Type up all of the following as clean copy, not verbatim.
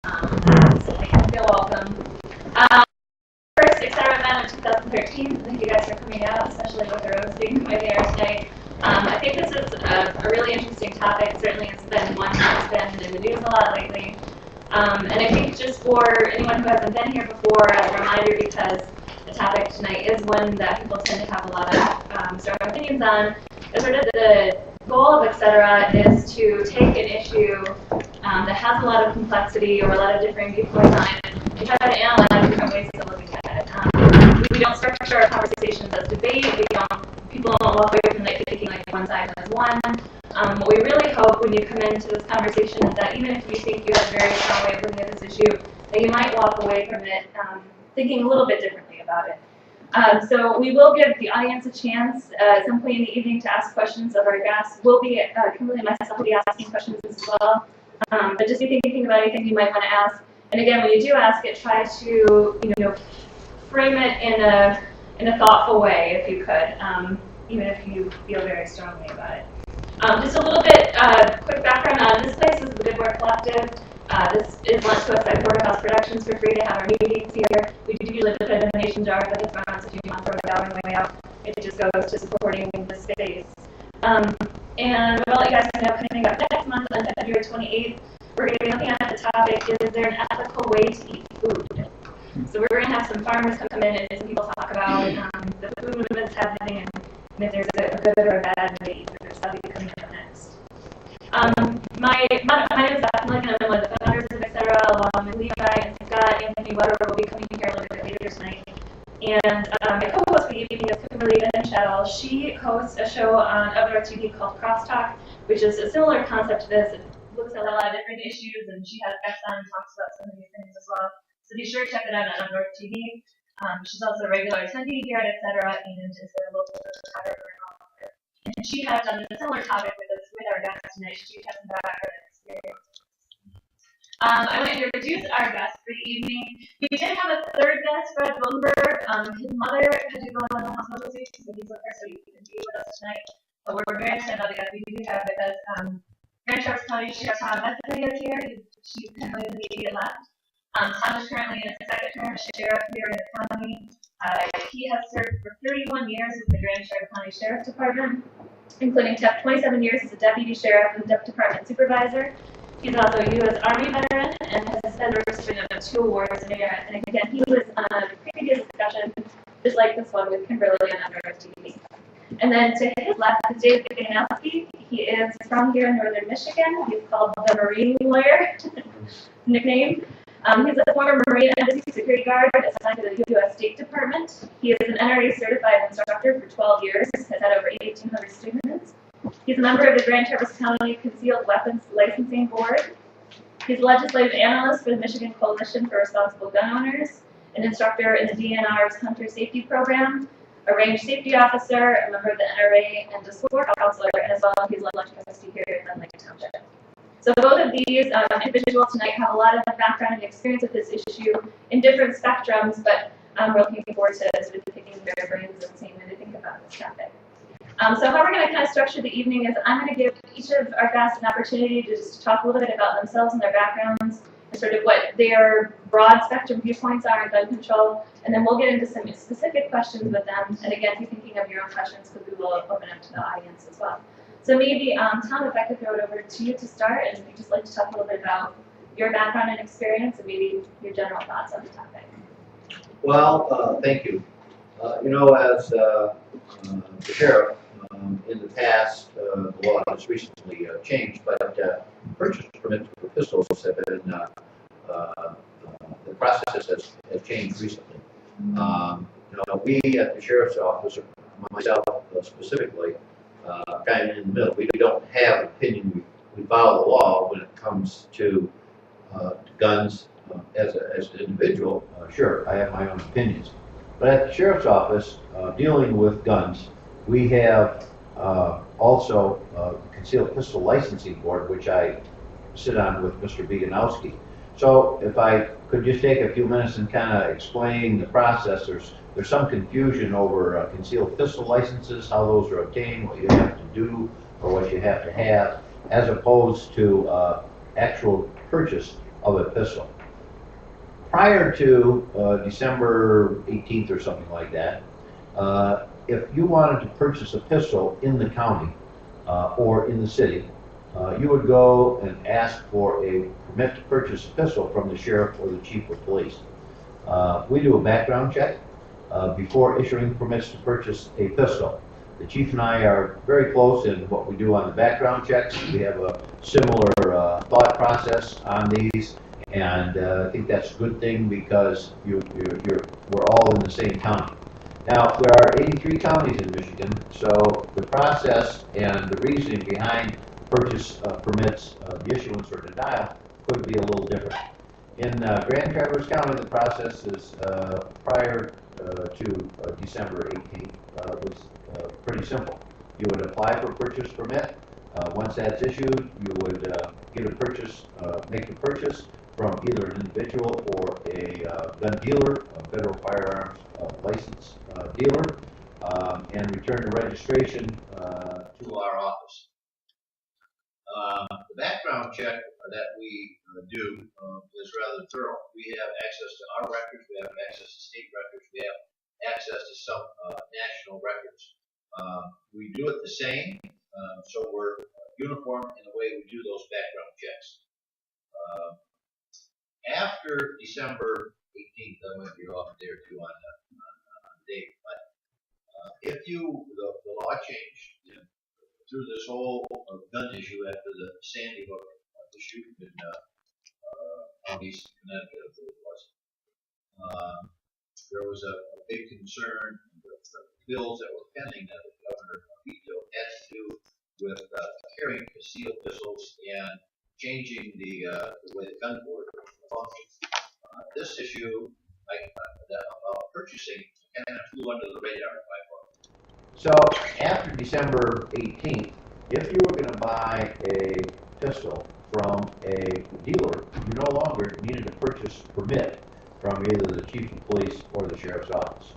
So they can feel welcome. First Etcetera event of 2013. Thank you guys for coming out, especially with the roads being the way they are today. I think this is a really interesting topic. Certainly it's been one that's been in the news a lot lately. And I think just for anyone who hasn't been here before, as a reminder, because the topic tonight is one that people tend to have a lot of strong opinions on, is sort of the goal of Etcetera is to take an issue that has a lot of complexity or a lot of different viewpoints on it and try to analyze different ways of looking at it. We don't structure our conversations as debate. People don't walk away from thinking like one side has won. What we really hope when you come into this conversation is that even if you think you have a very strong way of looking at this issue, that you might walk away from it thinking a little bit differently about it. So we will give the audience a chance at some point in the evening to ask questions of our guests. We'll be, Kimberly and myself will be asking questions as well. But just be thinking about anything you might want to ask. And again, when you do ask it, try to frame it in a thoughtful way, if you could, even if you feel very strongly about it. Just a little bit quick background on this place. This is the Good Work Collective. This is lent to us by Porterhouse Productions for free to have our meetings here. We do usually put a donation jar at the front, so if you want to throw it out on the way out, it just goes to supporting the space. And we'll let you guys know coming up next month on February 28th, we're going to be looking at the topic, is there an ethical way to eat food? So we're going to have some farmers come in and some people talk about the food movements happening and if there's a good or a bad way to eat food. So that'll be coming up next. My name is Beth Milligan, and I'm one of the founders of Etcetera, along with Levi and Scott. Anthony Weber will be coming here a little bit later tonight. And my co-host for the evening is Kimberly Bensley. She hosts a show on Outdoor TV called Crosstalk, which is a similar concept to this. It looks at a lot of different issues, and she has guests on and talks about some of these things as well. So be sure to check it out on Outdoor TV. She's also a regular attendee here at Etcetera and is a local photographer and author. And she has done a similar topic with our guest tonight. She has some background experience. I want to introduce our guest for the evening. We did have a third guest, Fred Bloomberg. His mother had to go on the hospital visit, so he's with her, so he couldn't be with us tonight. But we're very excited about the guest we do have because Grand Sharks County Sheriff Tom Bensley is here. She's currently in the immediate left. Tom is currently in his second term as sheriff here in the county. He has served for 31 years with the Grand County Sheriff's Department, including 27 years as a deputy sheriff and department supervisor. He's also a U.S. Army veteran and has been the recipient of 2 awards in the year. And again, he was on a previous discussion, just like this one with Kimberly on Outdoor TV. And then to his left is David Bieganowski. He is from here in northern Michigan. He's called the Marine Lawyer, nickname. He's a former Marine Embassy security guard assigned to the U.S. State Department. He is an NRA certified instructor for 12 years, has had over 1,800 students. He's a member of the Grand Traverse County Concealed Weapons Licensing Board. He's a legislative analyst for the Michigan Coalition for Responsible Gun Owners, an instructor in the DNR's Hunter Safety Program, a range safety officer, a member of the NRA, and a sport counselor, and as well he's a lunch trustee here in Bensley Township. So both of these individuals tonight have a lot of background and experience with this issue in different spectrums, but we're looking forward to sort of picking their brains and seeing what they think about this topic. So how we're going to kind of structure the evening is I'm going to give each of our guests an opportunity to just talk a little bit about themselves and their backgrounds and sort of what their broad spectrum viewpoints are in gun control, and then we'll get into some specific questions with them. And again, be thinking of your own questions because we will open up to the audience as well. So maybe, Tom, if I could throw it over to you to start, and if you'd just like to talk a little bit about your background and experience and maybe your general thoughts on the topic. Well, thank you. As the sheriff, in the past, the law has recently changed, but purchase permits for pistols have been, the process has changed recently. We at the sheriff's office, myself specifically, kind of in the middle. We don't have an opinion. We follow the law when it comes to guns. As an individual, sure, I have my own opinions. But at the sheriff's office, dealing with guns, we have also Concealed Pistol Licensing Board, which I sit on with Mr. Bieganowski. So if I could just take a few minutes and kind of explain the process. There's some confusion over concealed pistol licenses, how those are obtained, what you have to do, or what you have to have, as opposed to actual purchase of a pistol. Prior to December 18th or something like that, if you wanted to purchase a pistol in the county or in the city, you would go and ask for a permit to purchase a pistol from the sheriff or the chief of police. We do a background check before issuing permits to purchase a pistol. The chief and I are very close in what we do on the background checks. We have a similar thought process on these, and I think that's a good thing because we're all in the same county. Now, there are 83 counties in Michigan, so the process and the reasoning behind purchase permits, the issuance or denial, could be a little different. In Grand Traverse County, the process is prior to December 18th was pretty simple. You would apply for a purchase permit. Once that's issued, you would get a purchase, make a purchase from either an individual or a gun dealer, a federal firearms license dealer, and return the registration to our office. The background check that we do is rather thorough. We have access to our records, we have access to state records, we have access to some national records. We do it the same, so we're uniform in the way we do those background checks. After December 18th, I might be off a day or two on the date, but if the law changed, through this whole gun issue after the Sandy Hook issue in East Connecticut, I believe it was, there was a big concern with the bills that were pending that the governor vetoed had to do with carrying concealed pistols and changing the way the gun board functions. This issue about purchasing kind of flew under the radar in my book. So after December 18th, if you were going to buy a pistol from a dealer, you no longer needed a purchase permit from either the chief of police or the sheriff's office.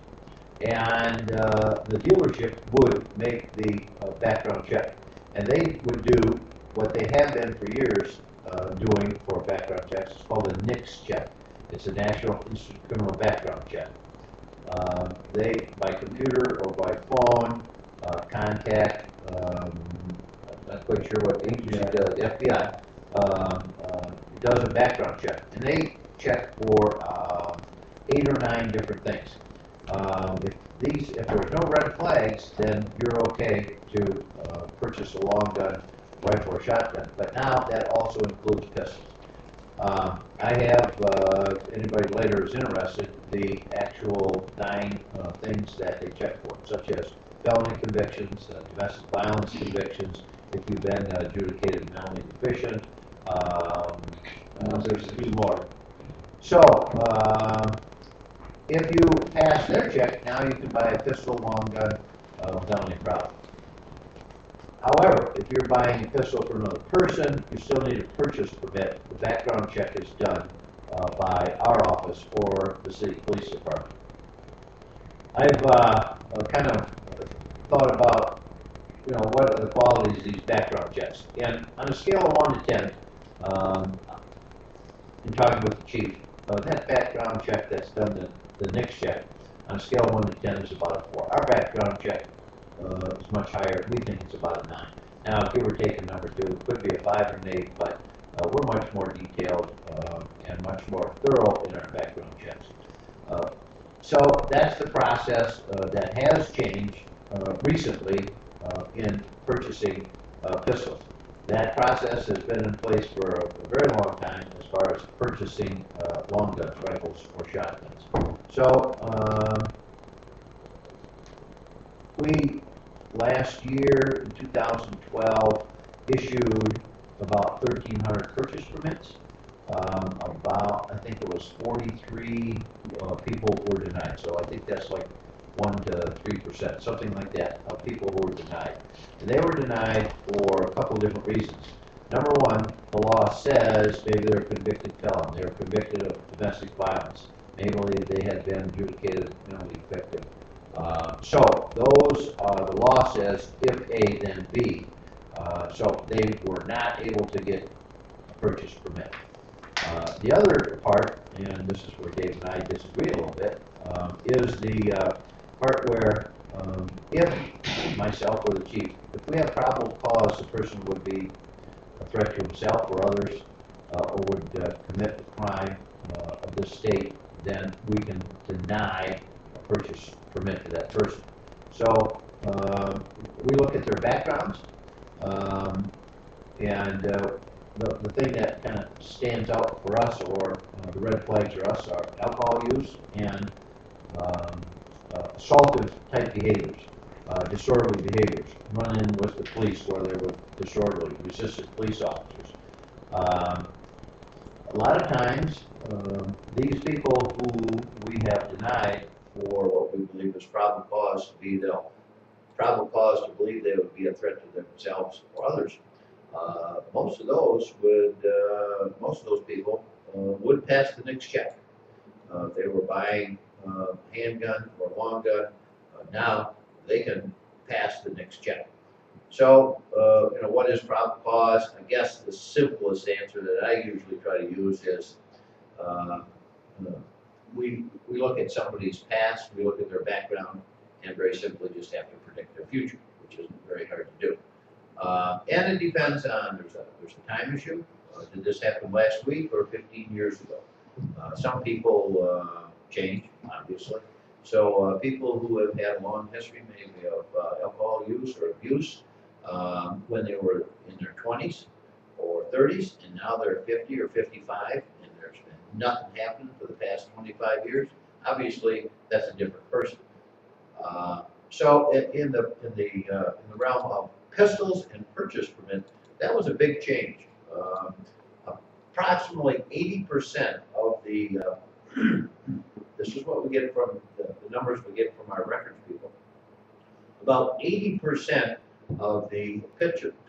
And the dealership would make the background check. And they would do what they have been for years doing for background checks. It's called a NICS check. It's a National Institute of Criminal Background Check. They, by computer or by phone, contact, I'm not quite sure what agency does, the FBI, does a background check. And they check for 8 or 9 different things. If there's no red flags, then you're okay to purchase a long gun, rifle, or shotgun. But now that also includes pistols. I have, if anybody later is interested, the actual 9 things that they check for, such as felony convictions, domestic violence convictions, if you've been adjudicated mentally deficient. There's 2 more. So, if you pass their check, now you can buy a pistol, long gun without any problem. However, if you're buying a pistol for another person, you still need a purchase permit. The background check is done by our office or the city police department. I've kind of thought about, what are the qualities of these background checks. And on a scale of 1 to 10, in talking with the chief, that background check that's done, the NICS check, on a scale of 1 to 10 is about a 4. Our background check is much higher. We think it's about a 9. Now, give or take a number 2, it could be a 5 or an 8, but we're much more detailed and much more thorough in our background checks. So that's the process that has changed recently in purchasing pistols. That process has been in place for a very long time as far as purchasing long guns, rifles, or shotguns. So we last year, in 2012, issued about 1,300 purchase permits. I think it was 43 people were denied. So I think that's like 1 to 3%, something like that, of people who were denied. And they were denied for a couple of different reasons. Number 1, the law says maybe they're a convicted felon. They were convicted of domestic violence. Maybe they had been adjudicated mentally defective. So those, the law says if A, then B. So they were not able to get a purchase permit. The other part, and this is where Dave and I disagree a little bit, is the part where if myself or the chief, if we have probable cause the person would be a threat to himself or others, or would commit a crime of this state, then we can deny a purchase permit to that person. So we look at their backgrounds, and the thing that kind of stands out for us, or the red flags for us, are alcohol use and assaultive type behaviors, disorderly behaviors, run-in with the police where they were disorderly, resisted police officers. A lot of times, these people who we have denied for what we believe is probable cause to be believe they would be a threat to themselves or others, most of those people would pass the next check. If they were buying a handgun or long gun, now they can pass the next check. So, what is probable cause? I guess the simplest answer that I usually try to use is we look at somebody's past, we look at their background, and very simply just have to predict their future, which isn't very hard to do. And it depends on, there's a time issue. Did this happen last week or 15 years ago? Some people change, obviously. So people who have had a long history maybe of alcohol use or abuse when they were in their 20s or 30s, and now they're 50 or 55, and there's been nothing happened for the past 25 years, obviously that's a different person. So in the realm of pistols and purchase permit, that was a big change. Approximately 80% of the this is what we get from the numbers we get from our records people. About 80% of the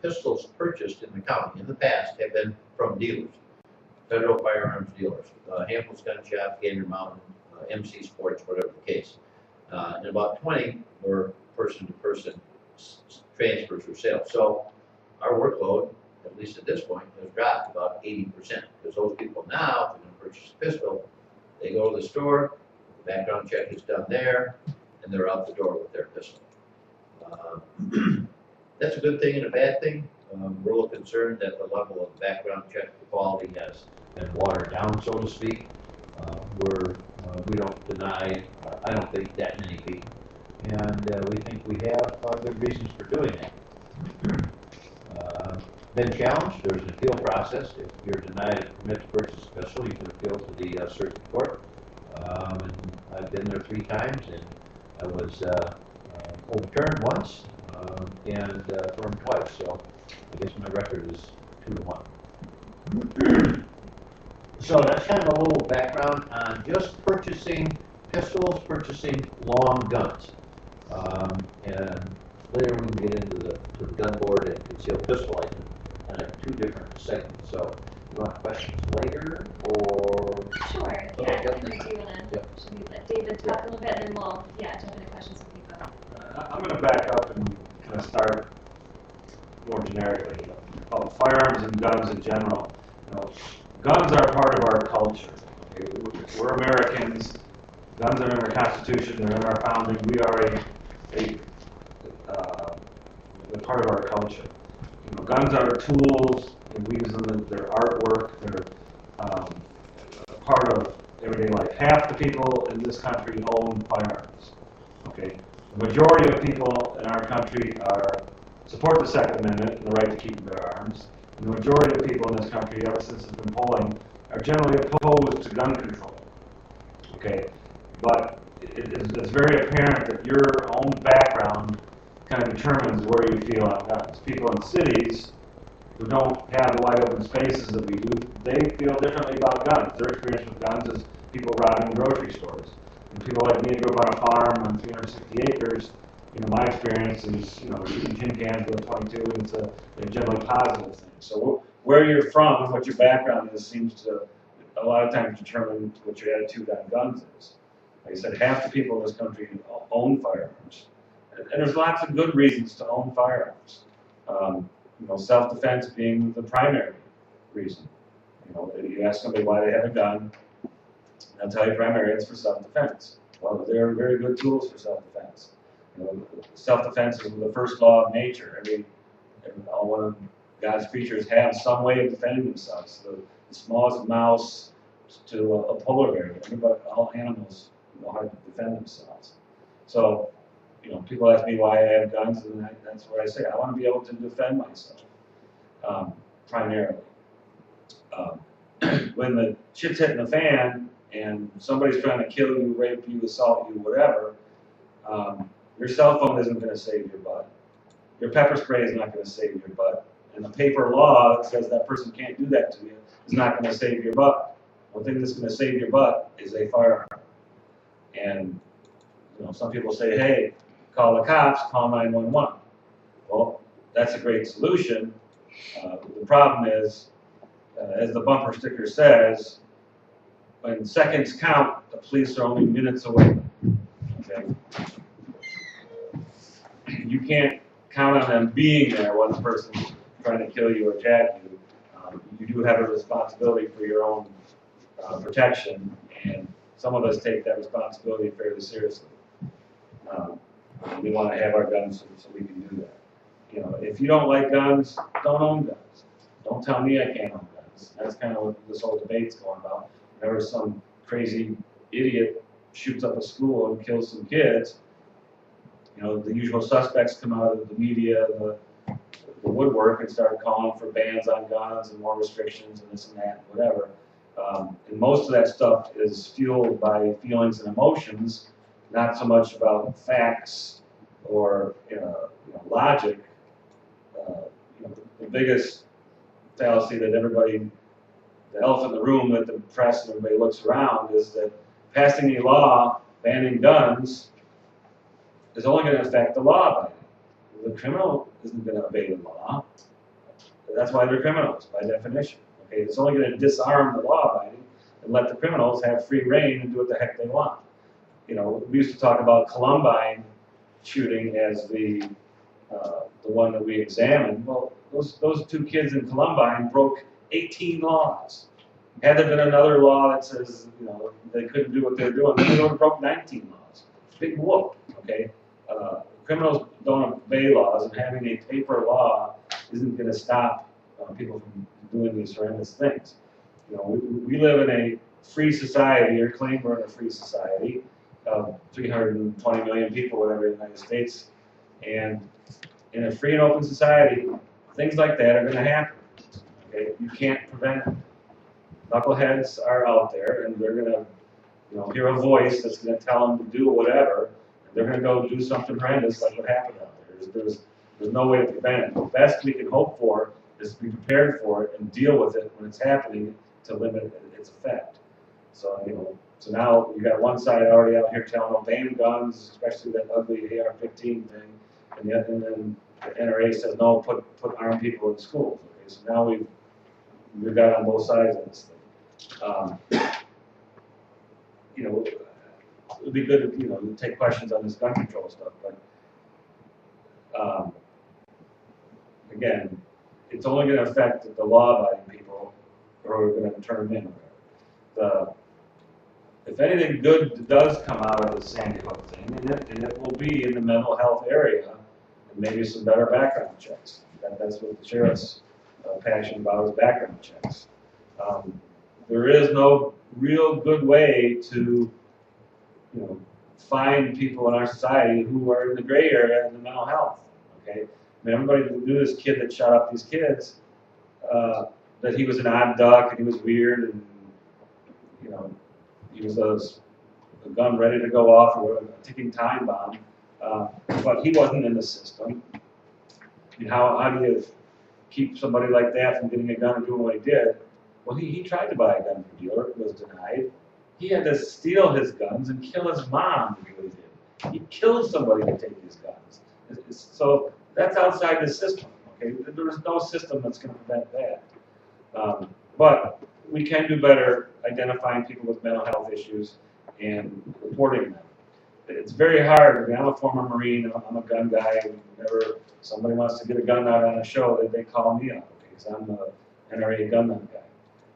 pistols purchased in the county in the past have been from dealers, federal firearms dealers, Hamlin's Gun Shop, Gander Mountain, MC Sports, whatever the case. And about 20 were person-to-person transfers or sales. So our workload, at least at this point, has dropped about 80%, because those people now, if they're going to purchase a pistol, they go to the store, the background check is done there, and they're out the door with their pistol. That's a good thing and a bad thing. We're a little concerned that the level of background check quality has been watered down, so to speak. We don't deny, I don't think, that many people. And we think we have good reasons for doing that. Been challenged. There's an appeal process. If you're denied a permit to purchase a pistol, you can appeal to the circuit court. And I've been there 3 times, and I was overturned once and affirmed twice. So I guess my record is 2-1. So that's kind of a little background on just purchasing pistols, purchasing long guns. And later we can get into the gun board and concealed pistol license. And there are 2 different segments. So you want questions later, or? Sure, yeah. Do you want to, should we let David talk a little bit, and then we'll, jump into questions with people. I'm going to back up and kind of start more generically about firearms and guns in general. Guns are part of our culture. Okay? We're Americans. Guns are in our Constitution. They're in our founding. We are a part of our culture. Guns are tools, and we use them. They're artwork. They're part of everyday life. Half the people in this country own firearms. Okay, the majority of people in our country support the Second Amendment and the right to keep and bear arms. And the majority of people in this country, ever since it's been polling, are generally opposed to gun control. Okay, but it's very apparent that your own background kind of determines where you feel on guns. People in cities who don't have the wide open spaces that we do, they feel differently about guns. Their experience with guns is people robbing grocery stores. And people like me who grew up on a farm on 360 acres, my experience is, using tin cans with a 22, and it's a generally positive thing. So where you're from and what your background is seems to a lot of times determine what your attitude on guns is. Like I said, half the people in this country own firearms. And there's lots of good reasons to own firearms. Self-defense being the primary reason. You know, you ask somebody why they have a gun, they'll tell you primarily it's for self-defense. Well, there are very good tools for self-defense. You know, self-defense is the first law of nature. All one of God's creatures have some way of defending themselves. The smallest mouse to a polar bear. Everybody, all animals know how to defend themselves. So, you know, people ask me why I have guns, and that's what I say. I want to be able to defend myself, primarily. When the shit's hitting the fan and somebody's trying to kill you, rape you, assault you, whatever, your cell phone isn't going to save your butt. Your pepper spray is not going to save your butt. And the paper law that says that person can't do that to you is not going to save your butt. One thing that's going to save your butt is a firearm. And you know, some people say, hey, call the cops, call 911. Well, that's a great solution. The problem is, as the bumper sticker says, when seconds count, the police are only minutes away. Okay? You can't count on them being there when the person's trying to kill you or jab you. You do have a responsibility for your own protection, and some of us take that responsibility fairly seriously. We want to have our guns so we can do that. You know, if you don't like guns, don't own guns. Don't tell me I can't own guns. That's kind of what this whole debate's going about. Whenever some crazy idiot shoots up a school and kills some kids, you know, the usual suspects come out of the media, the woodwork, and start calling for bans on guns and more restrictions and this and that, whatever. And most of that stuff is fueled by feelings and emotions, not so much about facts or logic. The biggest fallacy that everybody, the elephant in the room that the press and everybody looks around, is that passing a law banning guns is only going to affect the law-abiding. The criminal isn't going to obey the law. That's why they're criminals, by definition. Okay, it's only going to disarm the law-abiding and let the criminals have free reign and do what the heck they want. You know, we used to talk about Columbine shooting as the one that we examined. Well, those two kids in Columbine broke 18 laws. Had there been another law that says, you know, they couldn't do what they're doing, they would have broke 19 laws. Big whoop, okay? Criminals don't obey laws, and having a paper law isn't going to stop people from doing these horrendous things. You know, we live in a free society, or claim we're in a free society of 320 million people, whatever, in the United States, and in a free and open society, things like that are going to happen. Okay, you can't prevent it. Knuckleheads are out there, and they're going to, you know, hear a voice that's going to tell them to do whatever. They're going to go do something horrendous like what happened out there. There's no way to prevent it. The best we can hope for is to be prepared for it and deal with it when it's happening to limit its effect. So, you know, so now you got one side already out here telling them ban guns, especially that ugly AR-15 thing, and then the NRA says no, put armed people in schools. Okay, so now we've got on both sides of this thing. You know, it would be good if, you know, you take questions on this gun control stuff, but again, it's only going to affect the law-abiding people who are going to turn them in. If anything good does come out of the Sandy Hook thing, and it will be in the mental health area, and maybe some better background checks. That's what the sheriff's passionate about, is background checks. There is no real good way to, you know, find people in our society who are in the gray area in the mental health. Okay, I mean, everybody knew this kid that shot up these kids, that he was an odd duck and he was weird, and you know, he was a gun ready to go off, or a ticking time bomb, but he wasn't in the system. I mean, how do you keep somebody like that from getting a gun and doing what he did? Well, he tried to buy a gun from a dealer, was denied. He had to steal his guns and kill his mom to do what he did. He killed somebody to take his guns. So that's outside the system. Okay, there's no system that's going to prevent that. But we can do better identifying people with mental health issues and reporting them. It's very hard. I mean, I'm a former Marine. I'm a gun guy. Whenever somebody wants to get a gun out on a show, they call me up, okay, because I'm the NRA gun guy.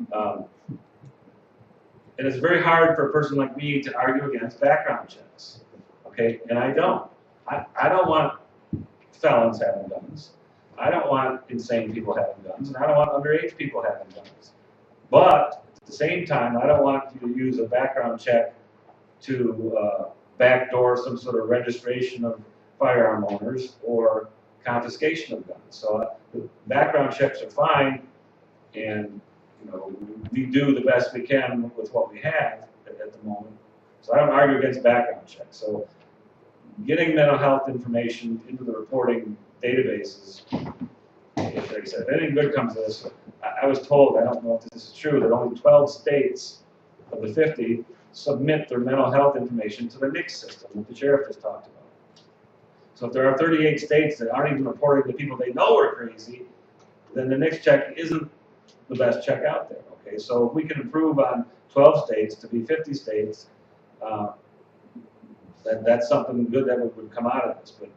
And it's very hard for a person like me to argue against background checks, okay? And I don't. I don't want felons having guns. I don't want insane people having guns, and I don't want underage people having guns. But at the same time, I don't want you to use a background check to backdoor some sort of registration of firearm owners or confiscation of guns. So the background checks are fine, and we do the best we can with what we have at the moment. So I don't argue against background checks. So getting mental health information into the reporting databases, like I said, if anything good comes of this, I was told, I don't know if this is true, that only 12 states of the 50 submit their mental health information to the NICS system that the sheriff just talked about. So if there are 38 states that aren't even reporting the people they know are crazy, then the NICS check isn't the best check out there. Okay, so if we can improve on 12 states to be 50 states, that's something good that would come out of this. But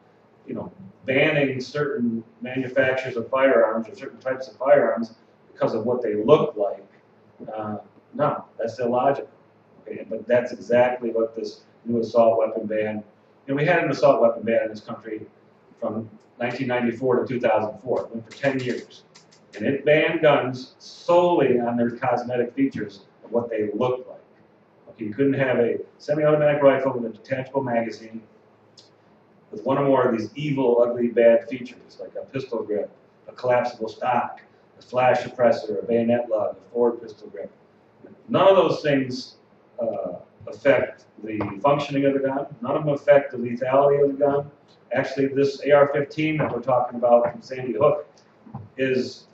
banning certain manufacturers of firearms or certain types of firearms because of what they look like, no, that's illogical. Okay, but that's exactly what this new assault weapon ban. We had an assault weapon ban in this country from 1994 to 2004. It went for 10 years. And it banned guns solely on their cosmetic features of what they look like. Okay, you couldn't have a semi-automatic rifle with a detachable magazine with one or more of these evil, ugly, bad features, like a pistol grip, a collapsible stock, a flash suppressor, a bayonet lug, a forward pistol grip. None of those things affect the functioning of the gun. None of them affect the lethality of the gun. Actually, this AR-15 that we're talking about from Sandy Hook is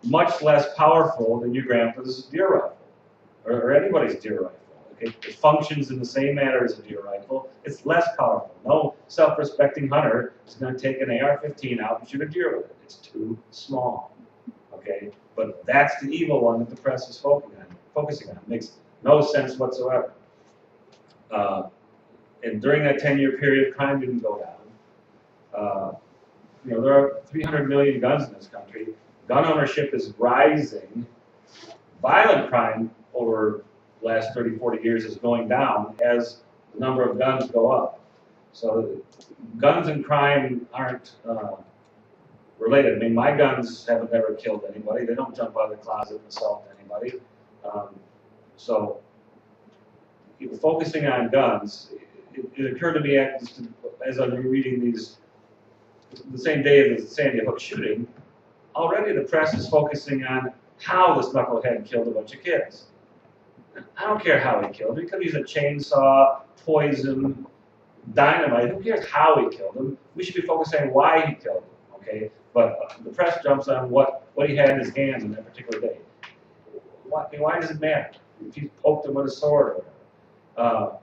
much less powerful than your grandpa's deer rifle, or anybody's deer rifle. Okay? It functions in the same manner as a deer rifle. It's less powerful. No self-respecting hunter is going to take an AR-15 out and shoot a deer with it. It's too small. Okay? But that's the evil one that the press is focusing on. It makes no sense whatsoever. And during that 10-year period, crime didn't go down. There are 300 million guns in this country. Gun ownership is rising. Violent crime over the last 30, 40 years is going down as the number of guns go up. So guns and crime aren't related. I mean, my guns haven't ever killed anybody. They don't jump out of the closet and assault anybody. So focusing on guns, it occurred to me as I'm reading these, the same day as the Sandy Hook shooting, already the press is focusing on how this knucklehead killed a bunch of kids. I don't care how he killed them. He could have used a chainsaw, poison, dynamite. Who cares how he killed them? We should be focusing on why he killed them, okay? But the press jumps on what he had in his hands on that particular day. Why does it matter? If he poked him with a sword or whatever.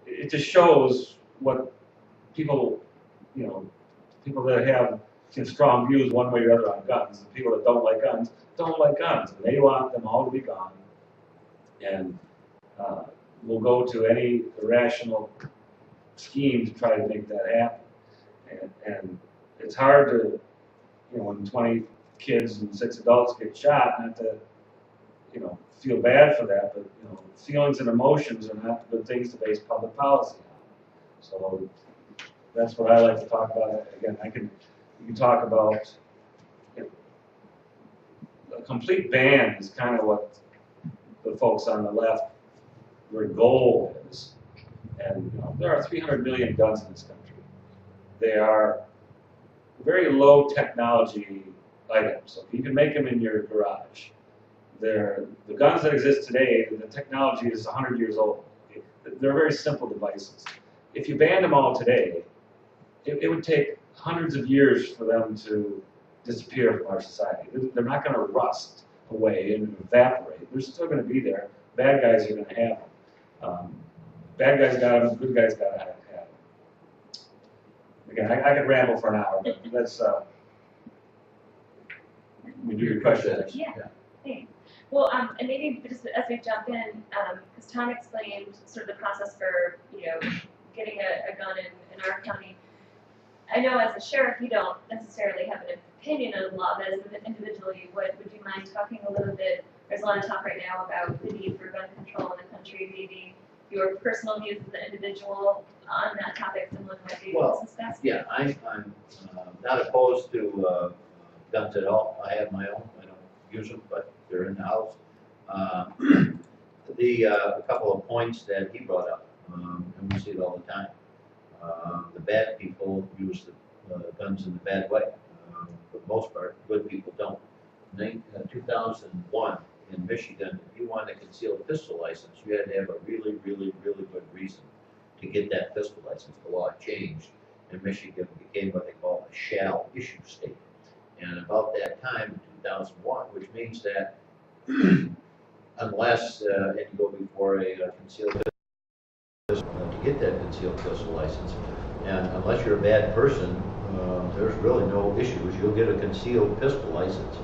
It just shows what people, people that have strong views one way or the other on guns, and people that don't like guns, and they want them all to be gone. And will go to any irrational scheme to try to make that happen. And it's hard to, when 20 kids and 6 adults get shot, not to, feel bad for that, but, feelings and emotions are not good things to base public policy on. So that's what I like to talk about. Again, you can talk about, a complete ban is kind of what the folks on the left, their goal is. And there are 300 million guns in this country. They are very low technology items. So you can make them in your garage. The guns that exist today, the technology is 100 years old. They're very simple devices. If you banned them all today, it would take hundreds of years for them to disappear from our society. They're not going to rust away and evaporate. They're still going to be there. Bad guys are going to have them. Bad guys got them, good guys got to have them. Again, I could ramble for an hour, but let's we do your question. Yeah. Thanks. Well, and maybe just as we jump in, because Tom explained sort of the process for getting a gun in our county. I know as a sheriff, you don't necessarily have an opinion of law, but as an individual, would you mind talking a little bit? There's a lot of talk right now about the need for gun control in the country. Maybe your personal views as an individual on that topic, similar to what David was discussing. Yeah, I'm not opposed to guns at all. I have my own. I don't use them, but they're in the house. A couple of points that he brought up, and we see it all the time. The bad people use the guns in the bad way. For the most part, good people don't. In 2001 in Michigan, if you wanted a concealed pistol license, you had to have a really, really, really good reason to get that pistol license. The law changed, and Michigan became what they call a shall issue state. And about that time, in 2001, which means that unless and you go before a concealed pistol to get that concealed pistol license, and unless you're a bad person, there's really no issues. You'll get a concealed pistol license.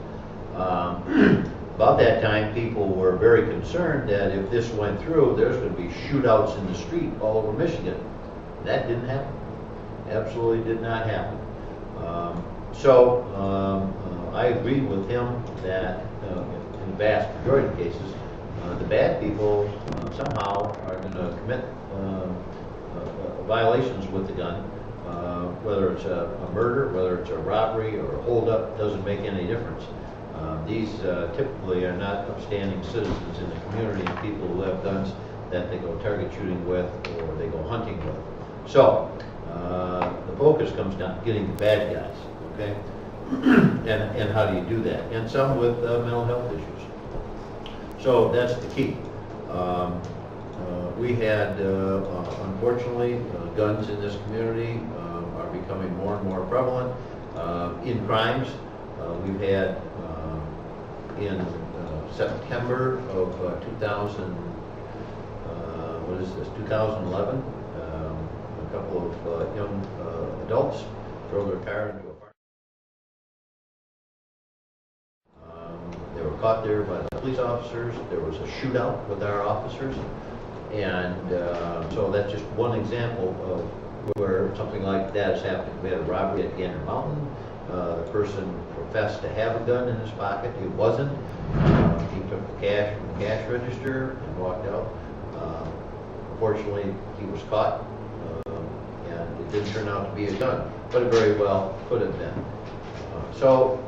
About that time, people were very concerned that if this went through, there's going to be shootouts in the street all over Michigan. That didn't happen. Absolutely did not happen. I agree with him that in the vast majority of cases, the bad people somehow are going to commit violations with the gun. Whether it's a murder, whether it's a robbery or a holdup, doesn't make any difference. These typically are not upstanding citizens in the community, and people who have guns that they go target shooting with or they go hunting with. So the focus comes down to getting the bad guys, okay? and how do you do that? And some with mental health issues. So that's the key. We had, unfortunately, guns in this community are becoming more and more prevalent. In crimes, we've had in September of 2011, a couple of young adults drove their car into a park. They were caught there by the police officers. There was a shootout with our officers. And so that's just one example of where something like that is happening. We had a robbery at Gander Mountain. The person professed to have a gun in his pocket. It wasn't. He took the cash from the cash register and walked out. Unfortunately, he was caught, and it didn't turn out to be a gun, but it very well could have been. So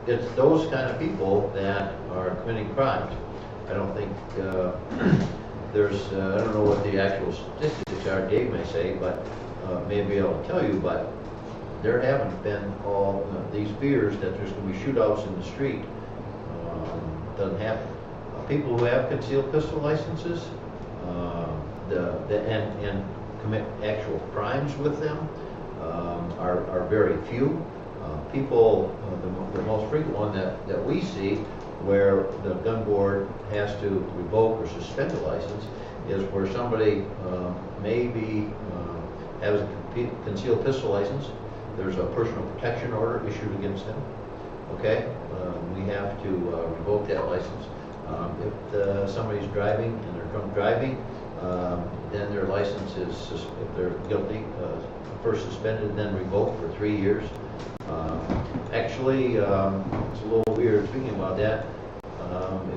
it's those kind of people that are committing crimes. I don't think there's, I don't know what the actual statistics are, Dave may say, but maybe I'll tell you, but there haven't been all these fears that there's going to be shootouts in the street. Doesn't happen. People who have concealed pistol licenses and commit actual crimes with them are very few. People, the most frequent one that we see where the gun board has to revoke or suspend a license is where somebody maybe has a concealed pistol license. There's a personal protection order issued against them. Okay, we have to revoke that license. If somebody's driving and they're drunk driving, then their license is, if they're guilty, first suspended, then revoked for 3 years. Actually, it's a little weird speaking about that.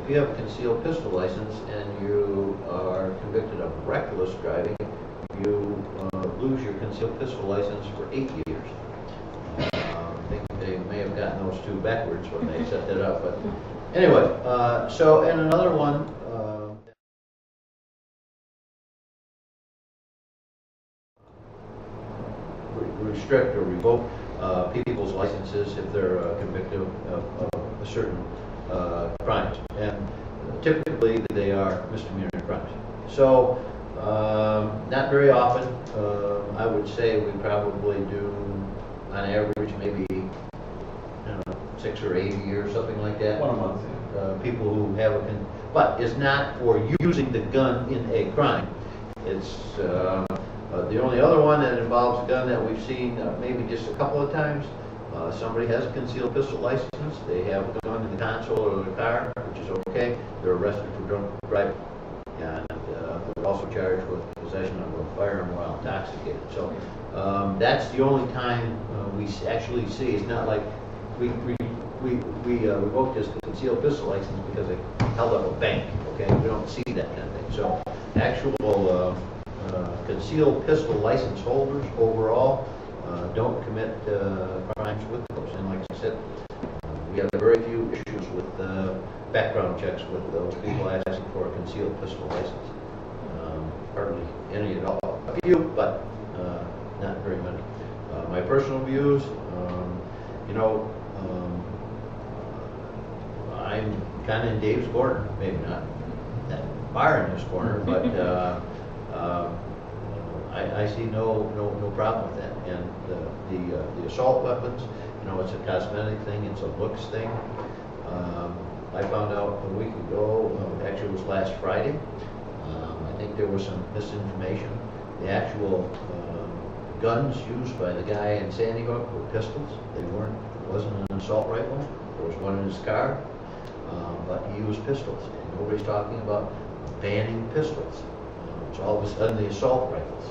If you have a concealed pistol license and you are convicted of reckless driving, you lose your concealed pistol license for 8 years. I think they may have gotten those two backwards when they set that up, but anyway, and another one, restrict or revoke people's licenses if they're convicted of a certain crimes, and typically they are misdemeanor crimes. So not very often. I would say we probably do, on average, maybe 6 or 8 a year, something like that. 1 a month. People who have but it's not for using the gun in a crime. It's the only other one that involves a gun that we've seen maybe just a couple of times. Somebody has a concealed pistol license. They have a gun in the console of the car, which is okay. They're arrested for drunk driving, and they're also charged with possession of a firearm while intoxicated. So that's the only time we actually see. It's not like we revoked his concealed pistol license because they held up a bank, okay? We don't see that kind of thing. So actual concealed pistol license holders overall don't commit crimes with those. And like I said, we have very few issues with background checks with those people asking for a concealed pistol license. Hardly any at all. A few, but not very many. My personal views, I'm kind of in Dave's corner, maybe not that far in his corner, but I see no problem with that. And the assault weapons, it's a cosmetic thing, it's a looks thing. I found out a week ago, actually it was last Friday, I think there was some misinformation. The actual guns used by the guy in Sandy Hook were pistols. It wasn't an assault rifle. There was one in his car, but he used pistols. And nobody's talking about banning pistols. It's all of a sudden the assault rifles.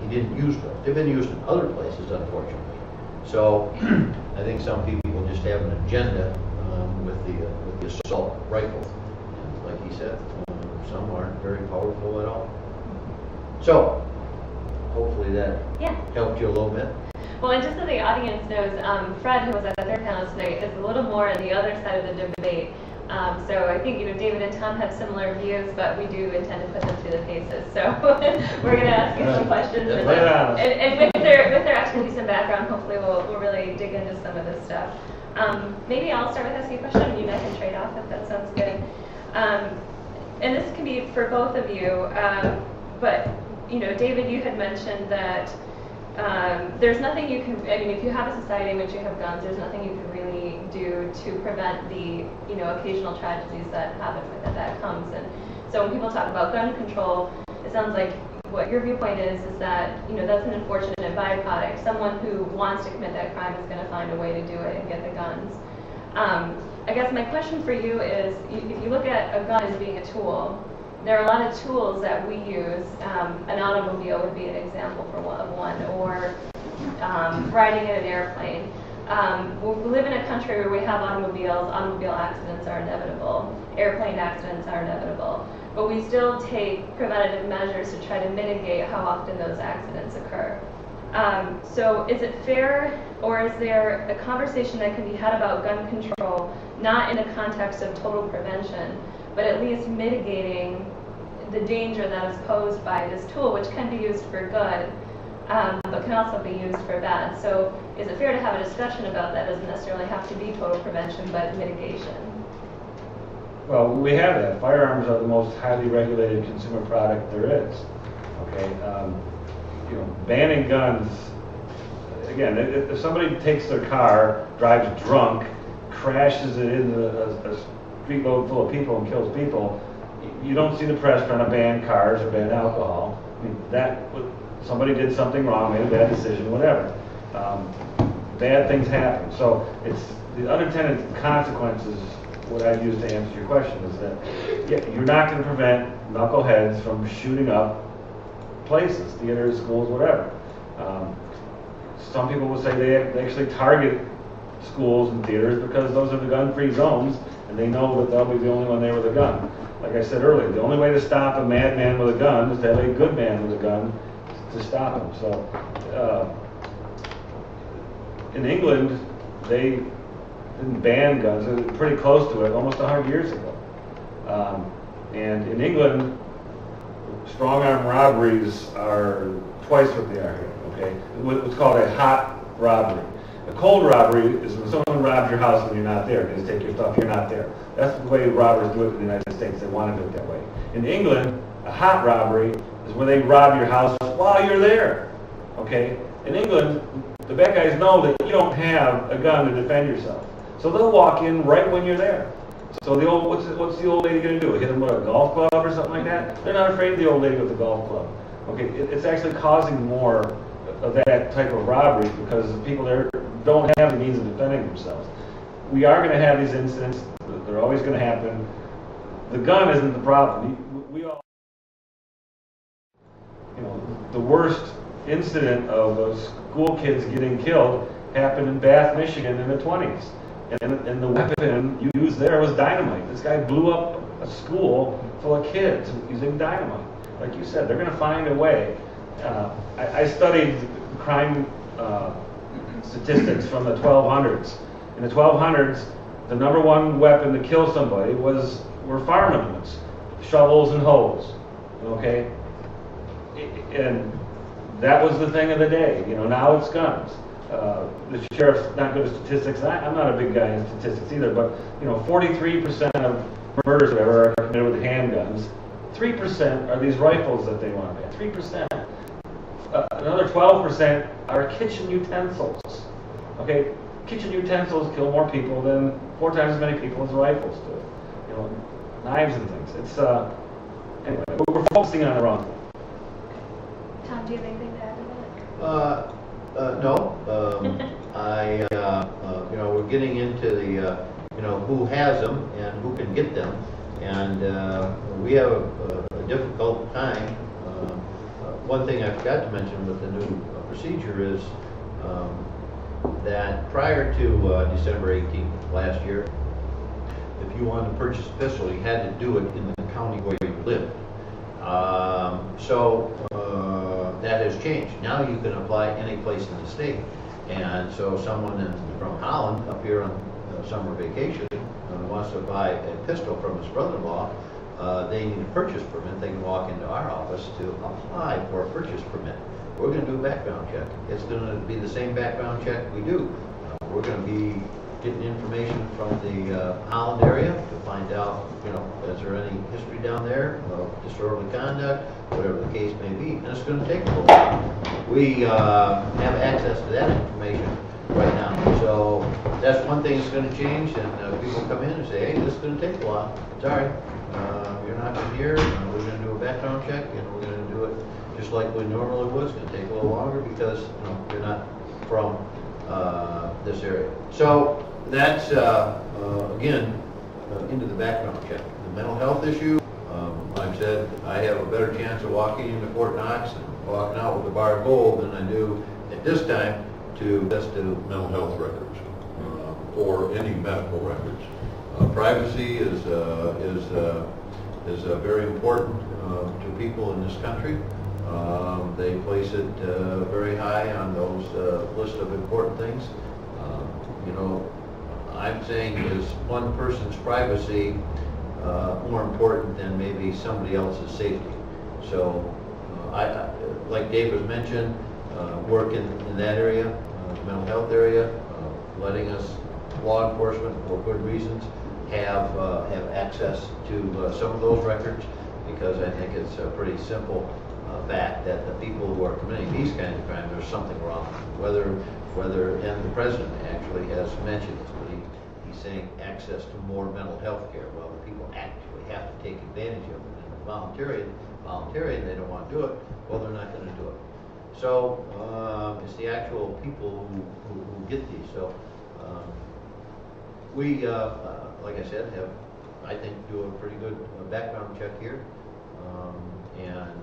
He didn't use those. They've been used in other places, unfortunately. So I think some people just have an agenda with the assault rifle. And like he said, some aren't very powerful at all. So hopefully that helped you a little bit. Well, and just so the audience knows, Fred, who was at the third panel today, is a little more on the other side of the debate. So I think David and Tom have similar views, but we do intend to put them through the paces. So we're going to ask you some questions, and with their expertise and background, hopefully we'll really dig into some of this stuff. Maybe I'll start with asking a question, and you guys can trade off if that sounds good. And this can be for both of you, but David, you had mentioned that there's nothing you can, if you have a society in which you have guns, there's nothing you can really do to prevent the, occasional tragedies that happen with it, that comes. And so when people talk about gun control, it sounds like what your viewpoint is that, that's an unfortunate byproduct. Someone who wants to commit that crime is going to find a way to do it and get the guns. I guess my question for you is, if you look at a gun as being a tool, there are a lot of tools that we use. An automobile would be an example of one, or riding in an airplane. We live in a country where we have automobiles. Automobile accidents are inevitable. Airplane accidents are inevitable. But we still take preventative measures to try to mitigate how often those accidents occur. So is it fair, or is there a conversation that can be had about gun control, not in the context of total prevention, but at least mitigating the danger that is posed by this tool, which can be used for good, but can also be used for bad? So is it fair to have a discussion about that? It doesn't necessarily have to be total prevention, but mitigation. Well, we have that. Firearms are the most highly regulated consumer product there is. Okay, banning guns. Again, if somebody takes their car, drives drunk, crashes it into a street load full of people and kills people, you don't see the press trying to ban cars or ban alcohol. Somebody did something wrong, made a bad decision, whatever. Bad things happen. So it's the unintended consequences. What I use to answer your question is that you're not going to prevent knuckleheads from shooting up places, theaters, schools, whatever. Some people will say they actually target schools and theaters because those are the gun-free zones, and they know that they'll be the only one there with a gun. Like I said earlier, the only way to stop a madman with a gun is to have a good man with a gun to stop him. So in England, they didn't ban guns. They were pretty close to it almost 100 years ago. And in England, strong arm robberies are twice what they are here. Okay, what's called a hot robbery. A cold robbery is when someone robs your house when you're not there. They just take your stuff, you're not there. That's the way robbers do it in the United States. They want to do it that way. In England, a hot robbery is when they rob your house while you're there. Okay? In England, the bad guys know that you don't have a gun to defend yourself. So they'll walk in right when you're there. So what's the old lady going to do? Hit them with a golf club or something like that? They're not afraid of the old lady with the golf club. Okay, it's actually causing more of that type of robbery because people there don't have the means of defending themselves. We are going to have these incidents. They're always going to happen. The gun isn't the problem. We all, the worst incident of school kids getting killed happened in Bath, Michigan in the 20s. And the weapon used there was dynamite. This guy blew up a school full of kids using dynamite. Like you said, they're going to find a way. I studied crime statistics from the 1200s. In the 1200s, the number one weapon to kill somebody were farm implements, shovels and hoes. Okay, and that was the thing of the day. Now it's guns. The sheriff's not good at statistics. I'm not a big guy in statistics either, but 43% of murders are committed with handguns. 3% are these rifles that they want to ban. 3%. Another 12% are kitchen utensils. Okay, kitchen utensils kill more people than 4 times as many people as rifles do. Knives and things. It's anyway, we're focusing on the wrong thing. Tom, do you have anything to add to that? No. We're getting into the, who has them and who can get them. And we have a difficult time. One thing I forgot to mention with the new procedure is that prior to December 18th last year, if you wanted to purchase a pistol, you had to do it in the county where you lived. That has changed. Now you can apply any place in the state. And so someone from Holland up here on summer vacation wants to buy a pistol from his brother-in-law, they need a purchase permit. They can walk into our office to apply for a purchase permit. We're going to do a background check. It's going to be the same background check we do. We're going to be getting information from the Holland area to find out, is there any history down there of disorderly conduct, whatever the case may be. And it's going to take a little while. We have access to that information right now. So that's one thing that's going to change. And people come in and say, hey, this is going to take a while. Sorry, you're not in here. We're going to do a background check, and we're going to do it just like we normally would. It's going to take a little longer because you're not from this area. So that's, again, into the background check. The mental health issue, like I said, I have a better chance of walking into Fort Knox and walking out with a bar of gold than I do at this time to test to mental health records or any medical records. Privacy is very important to people in this country. They place it very high on those list of important things. I'm saying is one person's privacy more important than maybe somebody else's safety. So, I like Dave has mentioned, work in that area, mental health area, letting us, law enforcement, for good reasons, have access to some of those records, because I think it's a pretty simple fact that the people who are committing these kinds of crimes, there's something wrong. Whether, and the president actually has mentioned this, but he's saying access to more mental health care. Well, the people actually have to take advantage of it. And voluntary, they don't want to do it, well, they're not going to do it. So it's the actual people who get these. So we, like I said, have, I think, do a pretty good background check here, and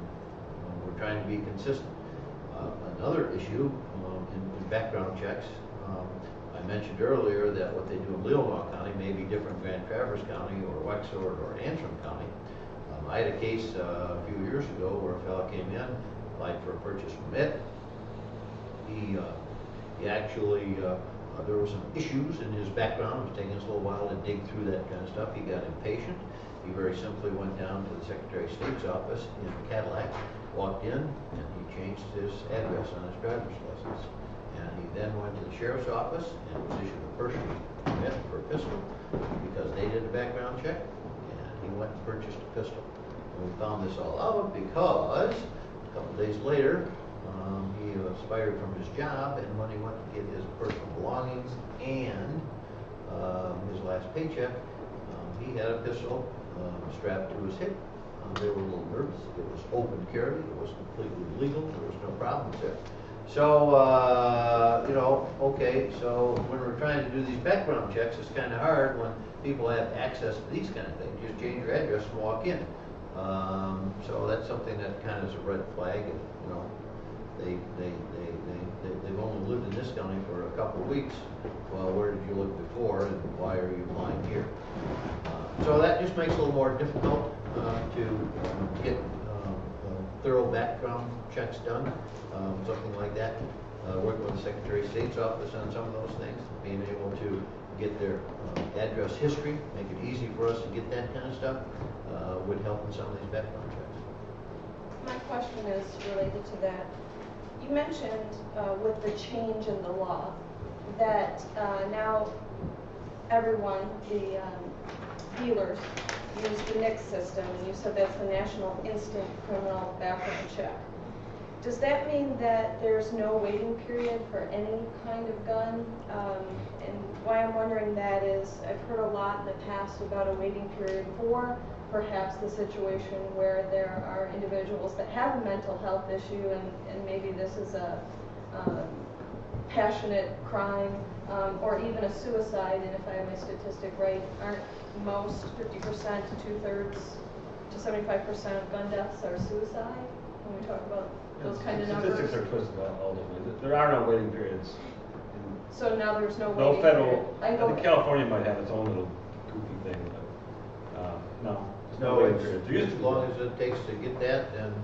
we're trying to be consistent. Another issue in background checks, I mentioned earlier that what they do in Leelanau County may be different in Grand Traverse County or Wexford or Antrim County. I had a case a few years ago where a fellow came in, applied for a purchase permit. He actually, there were some issues in his background. It was taking us a little while to dig through that kind of stuff. He got impatient. He very simply went down to the Secretary of State's office in Cadillac, walked in, and he changed his address on his driver's license. And he then went to the sheriff's office and was issued a purchase permit for a pistol because they did a background check, and he went and purchased a pistol. And we found this all out because a couple days later, he expired from his job, and when he went to get his personal belongings and his last paycheck, he had a pistol strapped to his hip. They were a little nervous. It was open carry. It was completely legal. There was no problems there. So, okay, so when we're trying to do these background checks, it's kind of hard when people have access to these kind of things. Just change your address and walk in. So that's something that kind of is a red flag. And, they've only lived in this county for a couple of weeks. Well, where did you look before, and why are you applying here? So that just makes it a little more difficult to get thorough background checks done, something like that. Working with the Secretary of State's office on some of those things, being able to get their address history, make it easy for us to get that kind of stuff, would help in some of these background checks. My question is related to that. You mentioned with the change in the law that now everyone, the dealers, use the NICS system, and you said that's the National Instant Criminal Background Check. Does that mean that there's no waiting period for any kind of gun? And why I'm wondering that is I've heard a lot in the past about a waiting period for perhaps the situation where there are individuals that have a mental health issue and maybe this is a passionate crime or even a suicide, and if I have my statistic right, aren't most 50% to 2/3 to 75% of gun deaths are suicide when we talk about those kind of numbers? Statistics are twisted ultimately. There are no waiting periods. So now there's no No waiting federal, period. I think California might have its own little goofy thing, but no. No, waiting it's, periods. There used to as be. long as it takes to get that, and,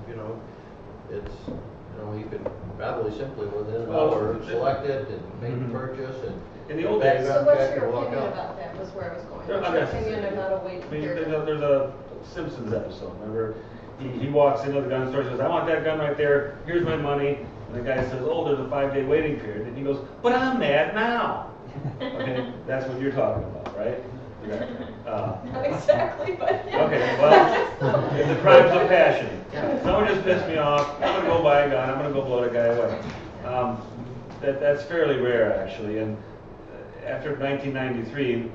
it's, you could probably simply within an hour select it and make the purchase and. In the old days. So what's check your and walk opinion out. about that was where I was going. They're What's your unnecessary. opinion about a waiting I mean, period? there's a Simpsons episode, remember? He walks into the gun store, says, I want that gun right there, here's my money. And the guy says, oh, there's a 5-day waiting period. And he goes, but I'm mad now. Okay, that's what you're talking about, right? Not exactly, but yeah. Okay, well, it's a crime of passion. Someone just pissed me off, I'm gonna go buy a gun, I'm gonna go blow the guy away. That's fairly rare, actually, and after 1993,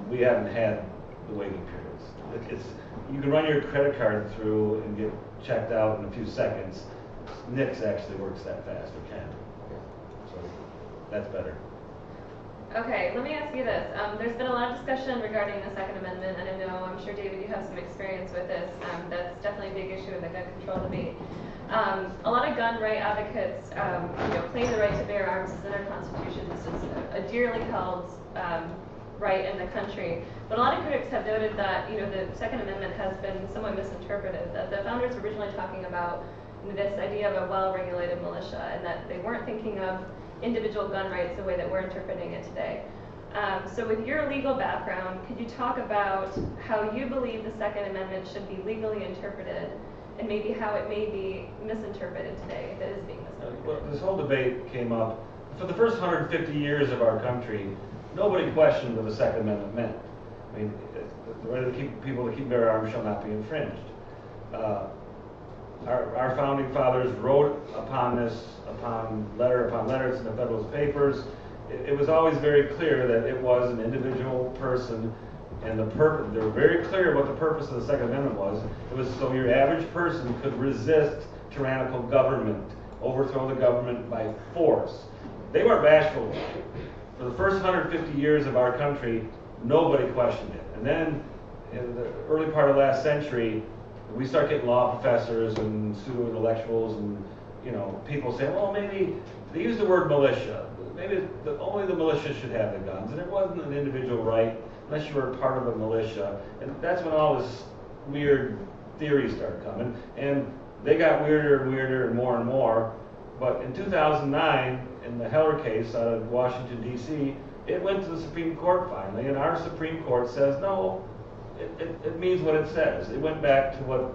we haven't had the waiting periods. You can run your credit card through and get checked out in a few seconds. NICS actually works that fast, or can. So that's better. Okay, let me ask you this. There's been a lot of discussion regarding the Second Amendment, and I know, I'm sure, David, you have some experience with this. That's definitely a big issue in the gun control debate. A lot of gun right advocates, claim the right to bear arms is in our Constitution. This is a dearly held right in the country. But a lot of critics have noted that, the Second Amendment has been somewhat misinterpreted. That the founders were originally talking about this idea of a well-regulated militia, and that they weren't thinking of individual gun rights the way that we're interpreting it today. So with your legal background, could you talk about how you believe the Second Amendment should be legally interpreted, and maybe how it may be misinterpreted today, if it is being misinterpreted? Well, this whole debate came up. For the first 150 years of our country, nobody questioned what the Second Amendment meant. I mean, the right of people to keep bear arms shall not be infringed. Our founding fathers wrote upon this, upon letter, it's in the Federalist Papers. It was always very clear that it was an individual person, and the purpose, they were very clear what the purpose of the Second Amendment was. It was so your average person could resist tyrannical government, overthrow the government by force. They weren't bashful. For the first 150 years of our country, nobody questioned it. And then, in the early part of last century, we start getting law professors and pseudo-intellectuals and, people saying, well, maybe, they use the word militia. Maybe only the militia should have the guns. And it wasn't an individual right unless you were part of a militia. And that's when all this weird theories started coming. And they got weirder and weirder and more. But in 2009, in the Heller case out of Washington, D.C., it went to the Supreme Court finally. And our Supreme Court says, no, it means what it says. It went back to what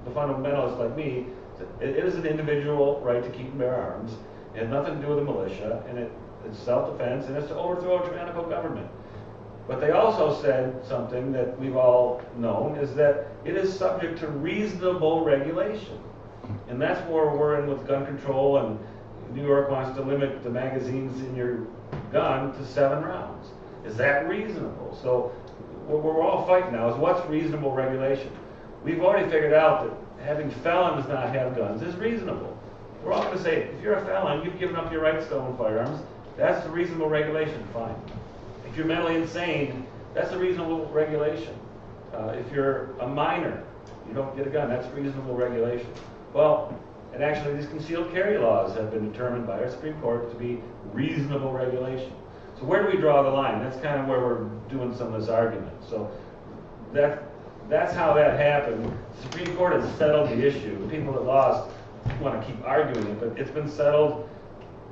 the fundamentalists like me said. It is an individual right to keep and bear arms. It has nothing to do with the militia, and it's self-defense, and it's to overthrow a tyrannical government. But they also said something that we've all known, is that it is subject to reasonable regulation. And that's where we're in with gun control, and New York wants to limit the magazines in your gun to 7 rounds. Is that reasonable? So what we're all fighting now is what's reasonable regulation. We've already figured out that having felons not have guns is reasonable. We're all going to say, if you're a felon, you've given up your rights to own firearms, that's the reasonable regulation, fine. If you're mentally insane, that's a reasonable regulation. If you're a minor, you don't get a gun, that's reasonable regulation. Well, And actually, these concealed carry laws have been determined by our Supreme Court to be reasonable regulation. So where do we draw the line? That's kind of where we're doing some of this argument. So that's how that happened. The Supreme Court has settled the issue. The people that lost want to keep arguing it, but it's been settled.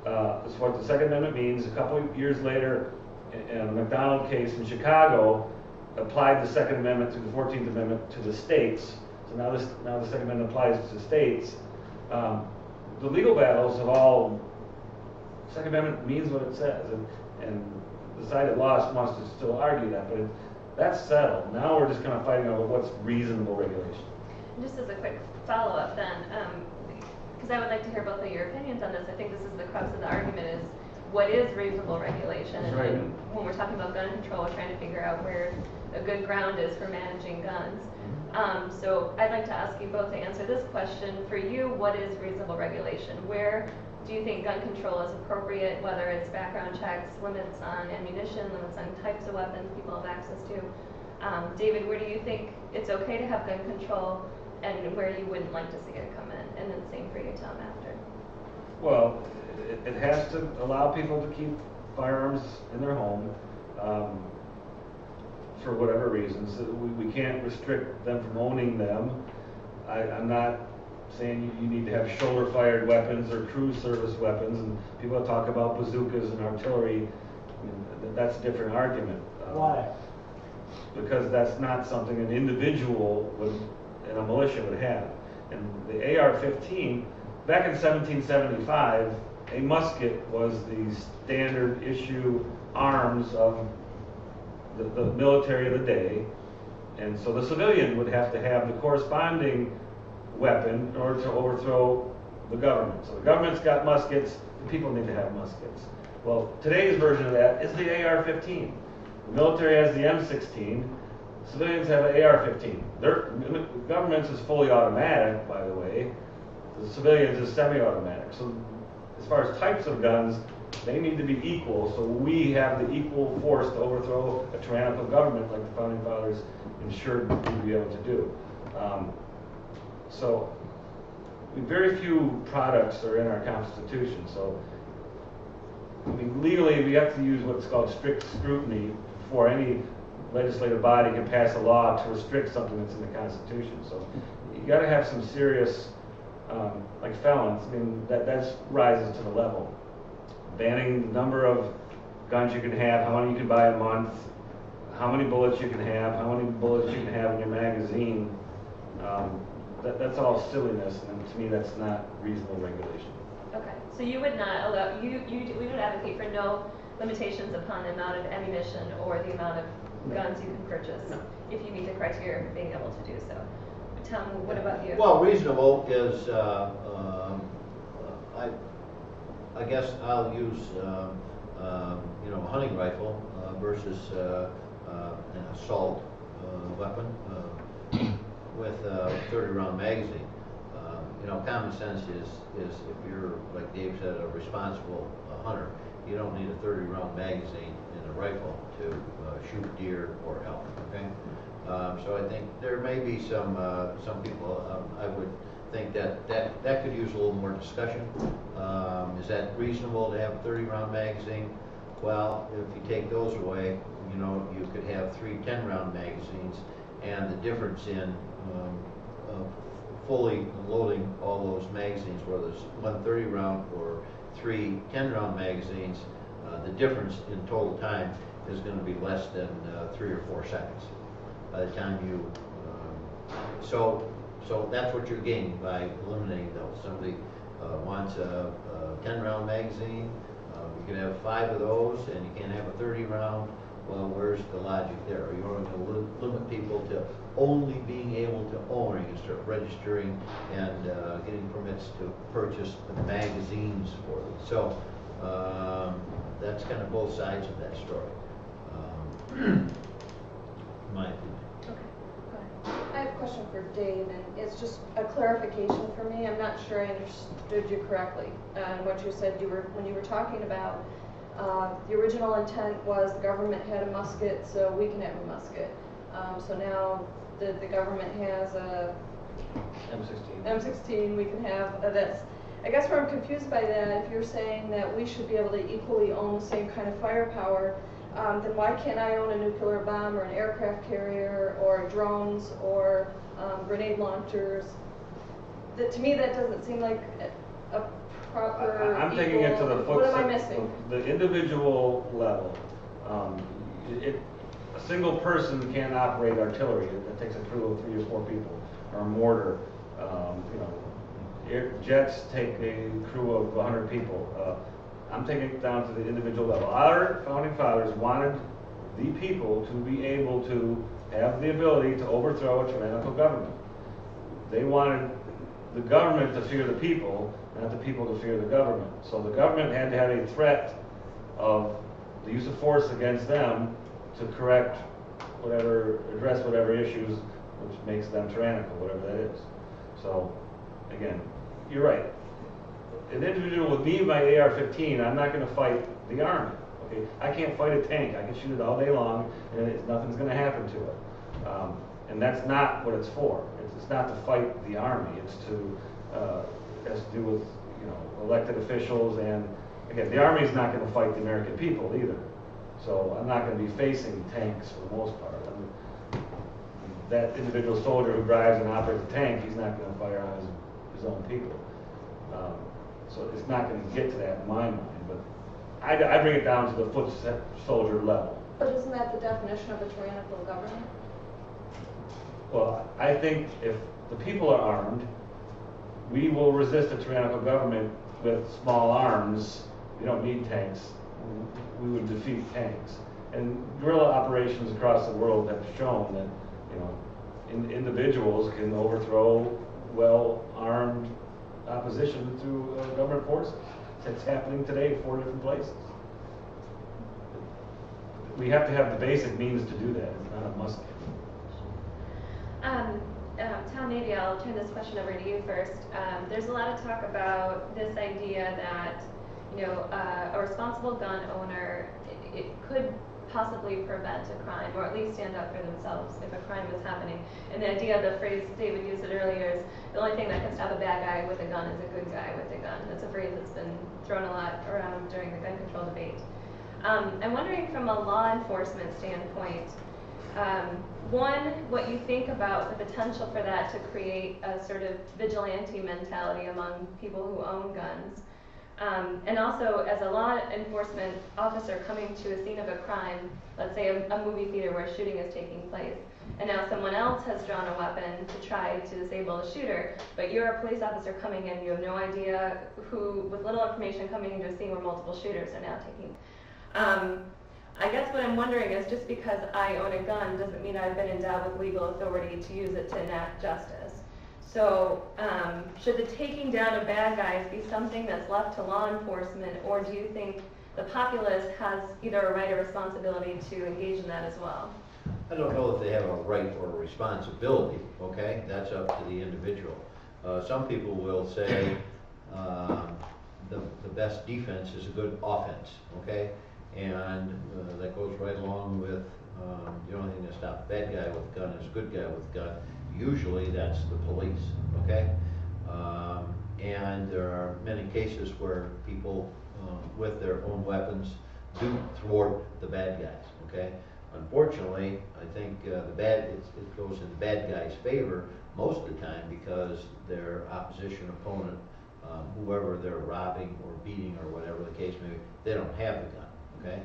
That's what the Second Amendment means. A couple of years later, in a McDonald case in Chicago, applied the Second Amendment to the 14th Amendment to the states. So now the Second Amendment applies to the states. The legal battles have all, Second Amendment means what it says, and the side that lost wants to still argue that, but that's settled. Now we're just kind of fighting over what's reasonable regulation. And just as a quick follow-up then, because I would like to hear both of your opinions on this. I think this is the crux of the argument is what is reasonable regulation? That's right. And when we're talking about gun control, we're trying to figure out where a good ground is for managing guns. So I'd like to ask you both to answer this question. For you, what is reasonable regulation? Where do you think gun control is appropriate, whether it's background checks, limits on ammunition, limits on types of weapons people have access to? David, where do you think it's okay to have gun control and where you wouldn't like to see it come in? And then same for you, Tom, after. Well, it has to allow people to keep firearms in their home for whatever reasons. We can't restrict them from owning them. I'm not saying you need to have shoulder-fired weapons or crew service weapons, and people talk about bazookas and artillery. I mean, that's a different argument. Why? Because that's not something an individual and a militia would have. And the AR-15, back in 1775, a musket was the standard issue arms of the military of the day. And so the civilian would have to have the corresponding weapon in order to overthrow the government. So the government's got muskets, the people need to have muskets. Well, today's version of that is the AR-15. The military has the M16, civilians have an AR-15. The government's is fully automatic, by the way. The civilians is semi-automatic. So as far as types of guns, they need to be equal, so we have the equal force to overthrow a tyrannical government like the Founding Fathers ensured we'd be able to do. So very few products are in our Constitution. So I mean, legally, we have to use what's called strict scrutiny before any legislative body can pass a law to restrict something that's in the Constitution. So you got to have some serious, like felons. I mean, that rises to the level. Banning the number of guns you can have, how many you can buy a month, how many bullets you can have, how many bullets you can have in your magazine. That's all silliness, and to me, that's not reasonable regulation. Okay, so you would not allow, we would advocate for no limitations upon the amount of ammunition or the amount of guns you can purchase if you meet the criteria for being able to do so. Tom, what about you? Well, reasonable is, I guess I'll use, a hunting rifle versus an assault weapon with a 30-round magazine. Common sense is if you're, like Dave said, a responsible hunter, you don't need a 30-round magazine in a rifle to shoot deer or elk. Okay, so I think there may be some people. I would think that could use a little more discussion. Is that reasonable to have a 30-round magazine? Well, if you take those away, you could have 3 10-round magazines, and the difference in fully loading all those magazines, whether it's 1 30-round or 3 10-round magazines, the difference in total time is going to be less than 3 or 4 seconds. By the time you, so that's what you're gaining by eliminating those. Somebody wants a 10-round magazine, you can have 5 of those, and you can't have a 30-round. Well, where's the logic there? You're going to limit people to only being able to own instead of registering and getting permits to purchase the magazines for them. So that's kind of both sides of that story, in my opinion. Okay, go ahead. I have a question for Dave, and it's just a clarification for me. I'm not sure I understood you correctly. What you said, when you were talking about the original intent was the government had a musket, so we can have a musket. So now the government has a M16. M16, we can have this. I guess where I'm confused by that, if you're saying that we should be able to equally own the same kind of firepower, then why can't I own a nuclear bomb or an aircraft carrier or drones or grenade launchers? To me, that doesn't seem like a proper I'm taking it to the What am I missing? The individual level. A single person can't operate artillery. It takes a crew of 3 or 4 people, or a mortar. Jets take a crew of 100 people. I'm taking it down to the individual level. Our founding fathers wanted the people to be able to have the ability to overthrow a tyrannical government. They wanted the government to fear the people, not the people to fear the government. So the government had to have a threat of the use of force against them to address whatever issues which makes them tyrannical, whatever that is. So, again, you're right. An individual with me and my AR-15, I'm not going to fight the army. Okay, I can't fight a tank. I can shoot it all day long, and nothing's going to happen to it. And that's not what it's for. It's not to fight the army. It's has to do with elected officials, and again, the army is not going to fight the American people either. So I'm not going to be facing tanks for the most part. That individual soldier who drives and operates a tank, he's not going to fire on his own people. So it's not going to get to that in my mind. But I bring it down to the foot soldier level. But isn't that the definition of a tyrannical government? Well, I think if the people are armed, we will resist a tyrannical government with small arms. We don't need tanks. We would defeat tanks. And guerrilla operations across the world have shown that individuals can overthrow well-armed opposition through government forces. It's happening today in 4 different places. We have to have the basic means to do that. It's not a must. Tom, maybe I'll turn this question over to you first. There's a lot of talk about this idea that a responsible gun owner it could possibly prevent a crime, or at least stand up for themselves if a crime is happening. And the idea, the phrase David used it earlier, is the only thing that can stop a bad guy with a gun is a good guy with a gun. That's a phrase that's been thrown a lot around during the gun control debate. I'm wondering from a law enforcement standpoint, one, what you think about the potential for that to create a sort of vigilante mentality among people who own guns. And also, as a law enforcement officer coming to a scene of a crime, let's say a movie theater where a shooting is taking place, and now someone else has drawn a weapon to try to disable the shooter, but you're a police officer coming in, you have no idea who, with little information coming into a scene where multiple shooters are now taking. I guess what I'm wondering is just because I own a gun doesn't mean I've been endowed with legal authority to use it to enact justice. So should the taking down of bad guys be something that's left to law enforcement, or do you think the populace has either a right or responsibility to engage in that as well? I don't know if they have a right or a responsibility, okay? That's up to the individual. Some people will say the best defense is a good offense, okay? And that goes right along with the only thing that stops a bad guy with a gun is a good guy with a gun. Usually that's the police, okay? And there are many cases where people with their own weapons do thwart the bad guys, okay? Unfortunately, I think it goes in the bad guy's favor most of the time because their opposition opponent, whoever they're robbing or beating or whatever the case may be, they don't have the gun, okay?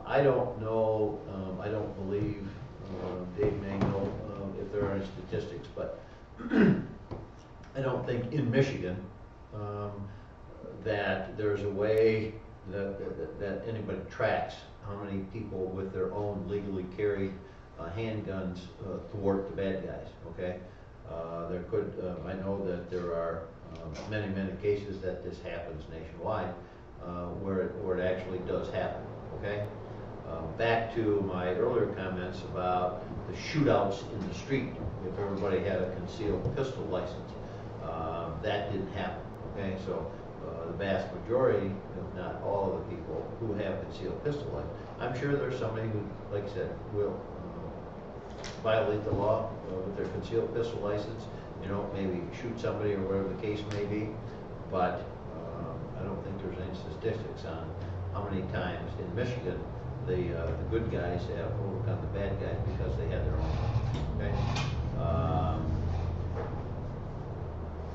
I don't know, I don't believe, Dave may know if there are any statistics, but I don't think in Michigan that there's a way that anybody tracks how many people with their own legally carried handguns thwart the bad guys, okay? There could, I know that there are many cases that this happens nationwide where it actually does happen, okay? Back to my earlier comments about the shootouts in the street, if everybody had a concealed pistol license, that didn't happen, okay? So the vast majority, if not all of the people who have concealed pistol license, I'm sure there's somebody who, like I said, will violate the law with their concealed pistol license, maybe shoot somebody or whatever the case may be. But I don't think there's any statistics on how many times in Michigan the good guys have overcome the bad guys because they had their own. Okay.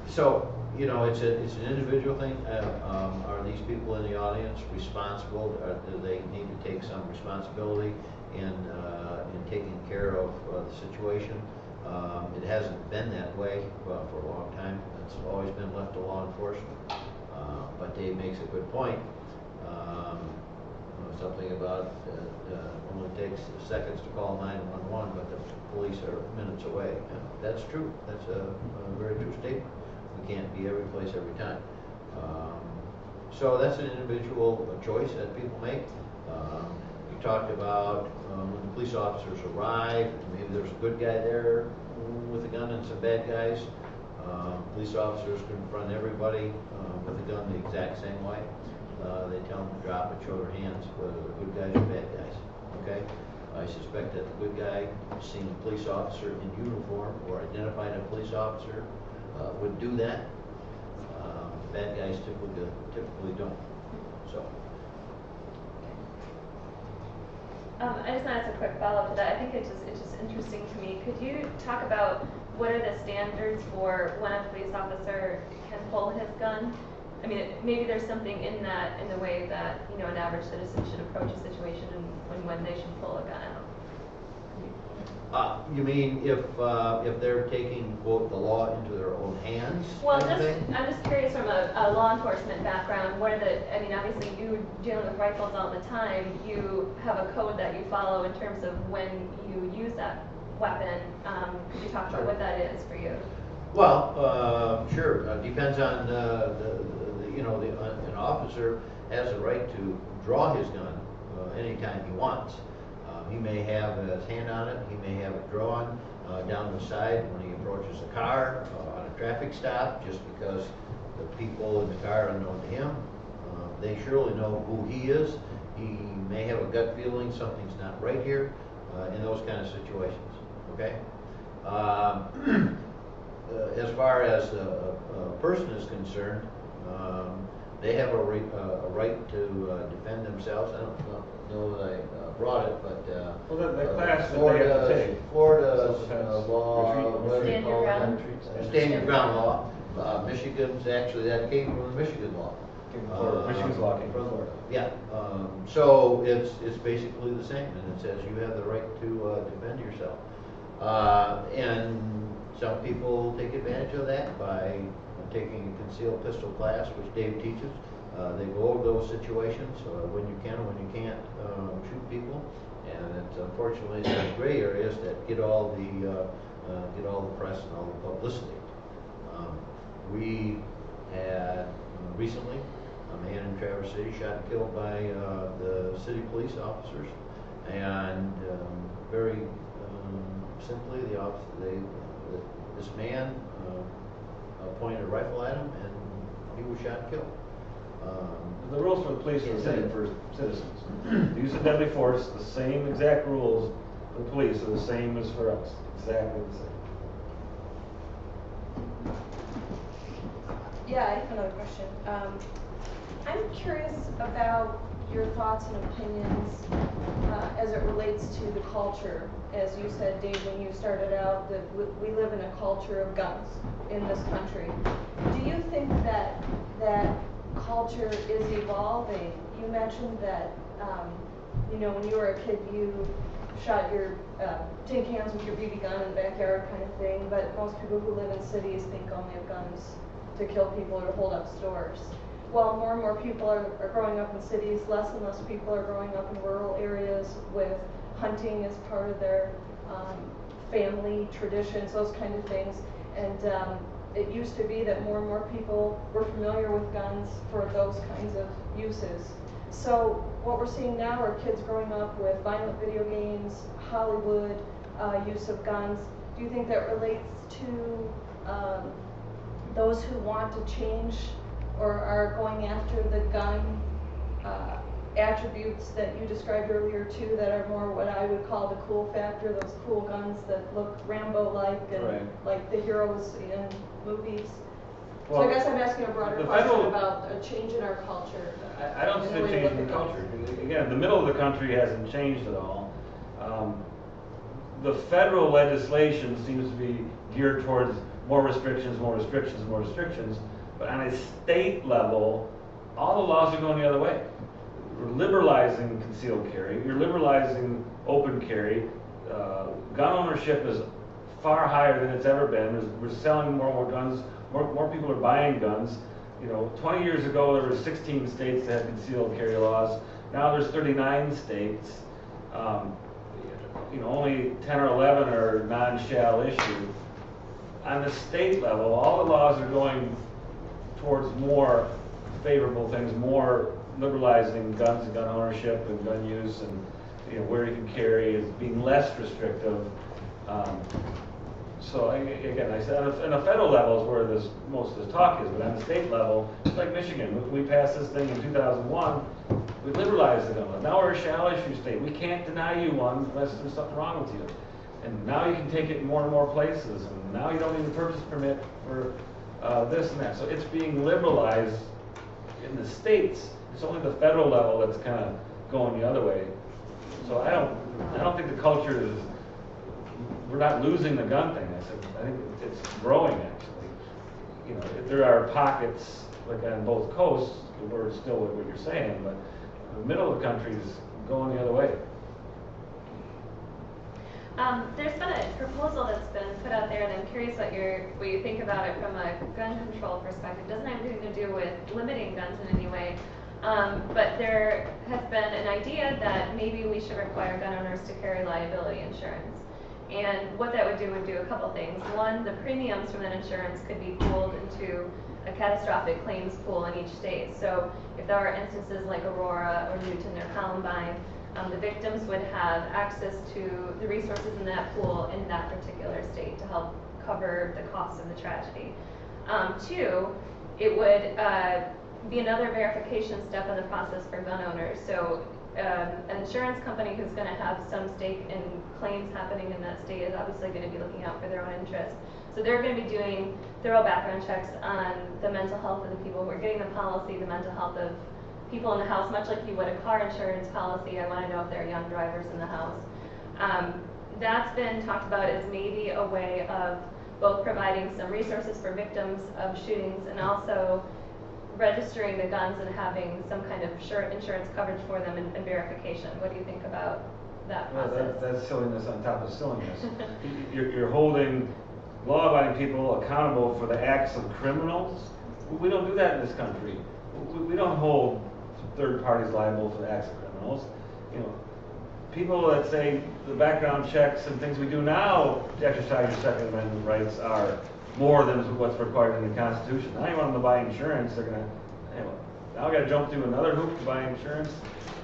So it's an individual thing. Are these people in the audience responsible? Do they need to take some responsibility in taking care of the situation? It hasn't been that way for a long time. It's always been left to law enforcement. But Dave makes a good point. Something about only takes seconds to call 911, but the police are minutes away. And that's true. That's a very true statement. We can't be every place every time. So that's an individual choice that people make. You talked about when the police officers arrive, maybe there's a good guy there with a gun and some bad guys. Police officers confront everybody with a gun the exact same way. They tell them to drop and show their hands, whether they're good guys or bad guys. Okay? I suspect that the good guy, seeing a police officer in uniform or identified a police officer, would do that. Bad guys typically don't. So. I just want to ask a quick follow-up to that. I think it's just interesting to me. Could you talk about what are the standards for when a police officer can pull his gun? I mean, maybe there's something in the way that an average citizen should approach a situation and when they should pull a gun out. You mean if they're taking, quote, the law into their own hands? Well, I'm just curious from a law enforcement background, what are obviously you dealing with rifles all the time, you have a code that you follow in terms of when you use that weapon. Could you talk about what that is for you? Well, sure. Depends on an officer has the right to draw his gun anytime he wants. He may have his hand on it, he may have it drawn down the side when he approaches a car on a traffic stop, just because the people in the car are unknown to him. They surely know who he is. He may have a gut feeling something's not right here in those kind of situations. Okay? As far as a person is concerned, they have a right to defend themselves. I don't know that I brought it, but well, the class that they have to take. Florida's law, Stand your ground. Stand your ground law. Michigan's actually, that came from the Michigan law. Michigan's law came from Florida. Yeah. So it's basically the same, and it says you have the right to defend yourself. And some people take advantage of that by taking a concealed pistol class, which Dave teaches. They go over those situations when you can and when you can't shoot people, and it's unfortunately those gray areas that get all the press and all the publicity. We had recently a man in Traverse City shot and killed by the city police officers, and very simply, this man pointed a rifle at him, and he was shot and killed. The rules for the police are the same for citizens. The use of deadly force, the same exact rules for the police are the same as for us. Exactly the same. Yeah, I have another question. I'm curious about your thoughts and opinions as it relates to the culture. As you said, Dave, when you started out, that we live in a culture of guns in this country. Do you think that culture is evolving? You mentioned that, when you were a kid, you shot your tin cans with your BB gun in the backyard kind of thing, but most people who live in cities think only of guns to kill people or to hold up stores. Well, more and more people are growing up in cities, less and less people are growing up in rural areas with hunting as part of their family traditions, those kind of things. And it used to be that more and more people were familiar with guns for those kinds of uses. So what we're seeing now are kids growing up with violent video games, Hollywood, use of guns. Do you think that relates to those who want to change or are going after the gun attributes that you described earlier too that are more what I would call the cool factor, those cool guns that look Rambo-like and Right. like the heroes in movies. Well, so I guess I'm asking a broader the question federal- about a change in our culture. I don't and see the a way we change look in at the guns. culture. Again, the middle of the country hasn't changed at all. The federal legislation seems to be geared towards more restrictions, more restrictions, more restrictions. But on a state level, all the laws are going the other way. We're liberalizing concealed carry. You're liberalizing open carry. Gun ownership is far higher than it's ever been. We're selling more and more guns. More people are buying guns. 20 years ago there were 16 states that had concealed carry laws. Now there's 39 states. Only 10 or 11 are non-shall issue. On the state level, all the laws are going towards more favorable things, more liberalizing guns and gun ownership and gun use, and where you can carry is being less restrictive. So again, I said on a federal level is where most of this talk is, but on the state level, it's like Michigan. We passed this thing in 2001. We liberalized the gun law. Now we're a shall issue state. We can't deny you one unless there's something wrong with you. And now you can take it in more and more places. And now you don't need a purchase permit for this and that. So it's being liberalized in the states. It's only the federal level that's kind of going the other way. So I don't think the culture is. We're not losing the gun thing. I think it's growing actually. There are pockets like on both coasts where it's still what you're saying, but the middle of the country is going the other way. There's been a proposal that's been put out there, and I'm curious what you think about it from a gun control perspective. It doesn't have anything to do with limiting guns in any way, but there has been an idea that maybe we should require gun owners to carry liability insurance. And what that would do a couple things. One, the premiums from that insurance could be pooled into a catastrophic claims pool in each state. So if there are instances like Aurora or Newton or Columbine, the victims would have access to the resources in that pool in that particular state to help cover the cost of the tragedy. Two, it would be another verification step in the process for gun owners. So an insurance company who's going to have some stake in claims happening in that state is obviously going to be looking out for their own interests. So they're going to be doing thorough background checks on the mental health of the people who are getting the policy, the mental health of people in the house, much like you would a car insurance policy. I want to know if there are young drivers in the house. That's been talked about as maybe a way of both providing some resources for victims of shootings and also registering the guns and having some kind of insurance coverage for them and verification. What do you think about that process? Well, that's silliness on top of silliness. You're holding law-abiding people accountable for the acts of criminals. We don't do that in this country. We don't hold third parties liable for the acts of criminals. People that say the background checks and things we do now to exercise your Second Amendment rights are more than what's required in the Constitution. Now you want them to buy insurance, they're going to, now I got to jump through another hoop to buy insurance.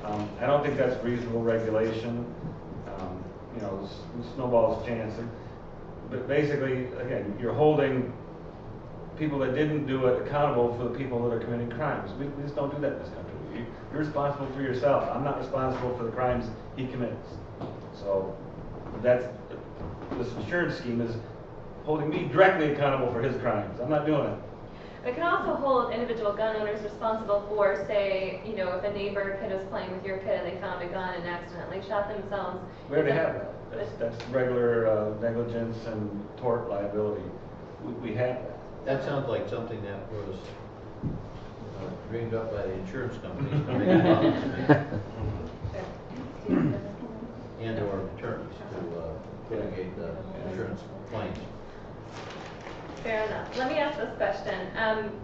I don't think that's reasonable regulation. Snowball's chance. But basically, again, you're holding people that didn't do it accountable for the people that are committing crimes. We just don't do that in this country. You're responsible for yourself. I'm not responsible for the crimes he commits. So this insurance scheme is holding me directly accountable for his crimes. I'm not doing it. It can also hold individual gun owners responsible for, say, if a neighbor kid was playing with your kid and they found a gun and accidentally shot themselves. We already have that. That's regular negligence and tort liability. We have that. That sounds like something that was dreamed up by the insurance companies to make policy and or attorneys to litigate the insurance claims. Fair enough. Let me ask this question,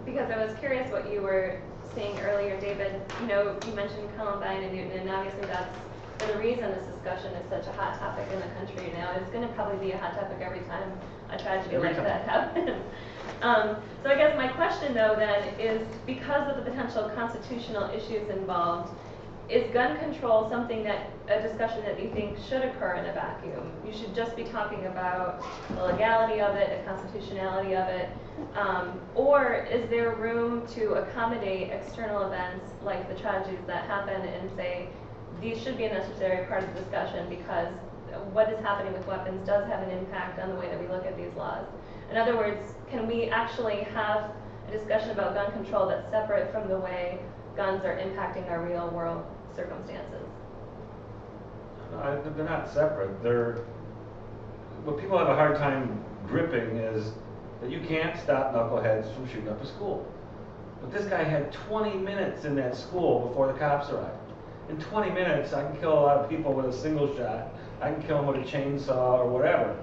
because I was curious what you were saying earlier, David. You mentioned Columbine and Newton, and obviously that's the reason this discussion is such a hot topic in the country now. It's going to probably be a hot topic every time a tragedy like that happens. So I guess my question, though, then, is because of the potential constitutional issues involved, is gun control something a discussion that you think should occur in a vacuum? You should just be talking about the legality of it, the constitutionality of it, Or is there room to accommodate external events like the tragedies that happen and say, these should be a necessary part of the discussion because what is happening with weapons does have an impact on the way that we look at these laws. In other words, can we actually have a discussion about gun control that's separate from the way guns are impacting our real world circumstances? They're not separate. What people have a hard time gripping is that you can't stop knuckleheads from shooting up a school. But this guy had 20 minutes in that school before the cops arrived. In 20 minutes, I can kill a lot of people with a single shot. I can kill them with a chainsaw or whatever.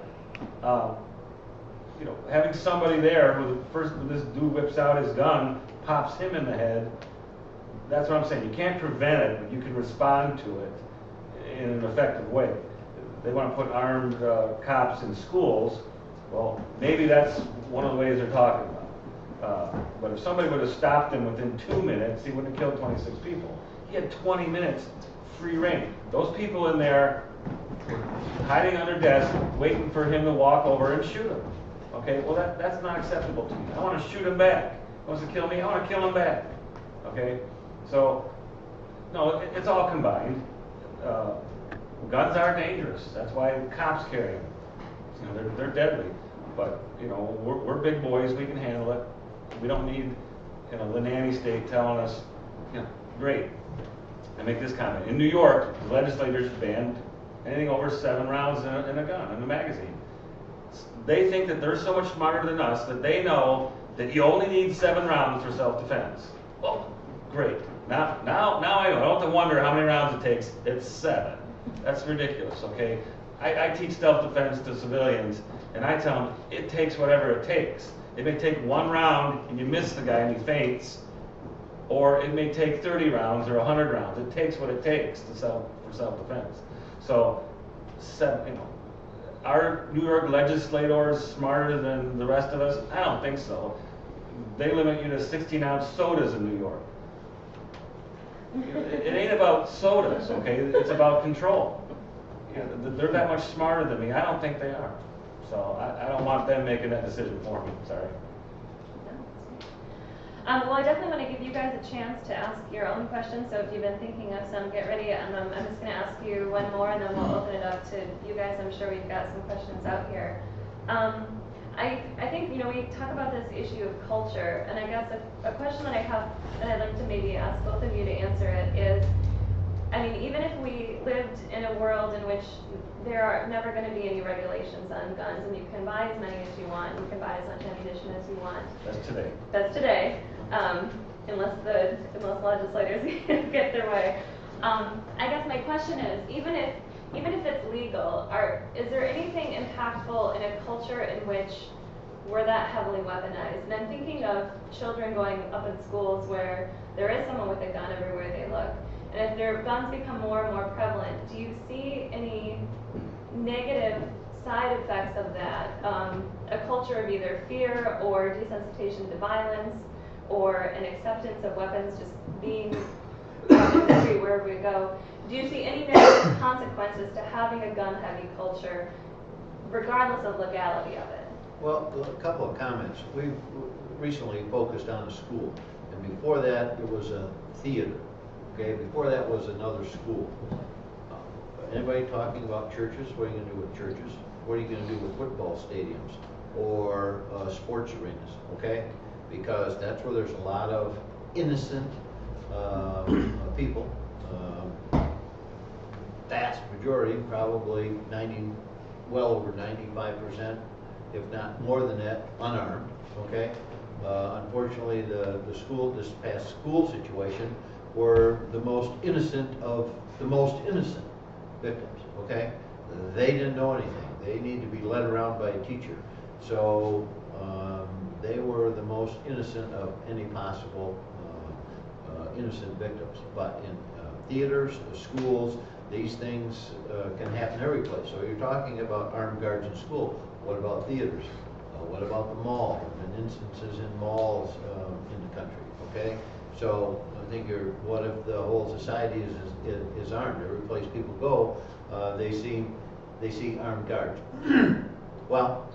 Having somebody there when this dude whips out his gun, pops him in the head, that's what I'm saying. You can't prevent it, but you can respond to it in an effective way. They want to put armed cops in schools. Well, maybe that's one of the ways they're talking about. But if somebody would have stopped him within 2 minutes, he wouldn't have killed 26 people. He had 20 minutes free reign. Those people in there were hiding under desks, waiting for him to walk over and shoot him. Okay, well that's not acceptable to me. I want to shoot him back. He wants to kill me, I want to kill him back. Okay, so no, it's all combined. Guns are dangerous. That's why cops carry them. They're deadly. But we're big boys. We can handle it. We don't need the nanny state telling us, great. I make this comment. In New York, the legislators banned anything over 7 rounds in a gun, in a magazine. They think that they're so much smarter than us that they know that you only need 7 rounds for self-defense. Well, great. Now I know. I don't have to wonder how many rounds it takes. It's 7. That's ridiculous, okay? I teach self-defense to civilians, and I tell them it takes whatever it takes. It may take 1 round and you miss the guy and he faints, or it may take 30 rounds or 100 rounds. It takes what it takes for self-defense. So, are New York legislators smarter than the rest of us? I don't think so. They limit you to 16-ounce sodas in New York. It ain't about sodas, okay? It's about control. They're that much smarter than me. I don't think they are. So I don't want them making that decision for me. Sorry. Well, I definitely want to give you guys a chance to ask your own questions. So if you've been thinking of some, get ready. I'm just going to ask you one more, and then we'll open it up to you guys. I'm sure we've got some questions out here. I think, we talk about this issue of culture, and I guess a question that I have, and I'd like to maybe ask both of you to answer it is, even if we lived in a world in which there are never going to be any regulations on guns, and you can buy as many as you want, you can buy as much ammunition as you want. That's today. Unless legislators get their way. I guess my question is, even if it's legal, is there anything impactful in a culture in which we're that heavily weaponized? And I'm thinking of children growing up in schools where there is someone with a gun everywhere they look. And if their guns become more and more prevalent, do you see any negative side effects of that? A culture of either fear or desensitization to violence, or an acceptance of weapons just being everywhere we go. Do you see any negative consequences to having a gun-heavy culture, regardless of legality of it? Well, a couple of comments. We've recently focused on a school, and before that there was a theater. Okay, before that was another school. Anybody talking about churches? What are you going to do with churches? What are you going to do with football stadiums or sports arenas? Okay, because that's where there's a lot of innocent people. Vast majority, probably well over 95%, if not more than that, unarmed. Okay. Unfortunately, this past school situation were the most innocent of the most innocent victims. Okay. They didn't know anything. They need to be led around by a teacher. So they were the most innocent of any possible innocent victims. But in theaters, schools, these things can happen every place. So you're talking about armed guards in school. What about theaters? What about the mall? There have been instances in malls in the country. Okay, so I think what if the whole society is armed? Every place people go, they see armed guards. Well,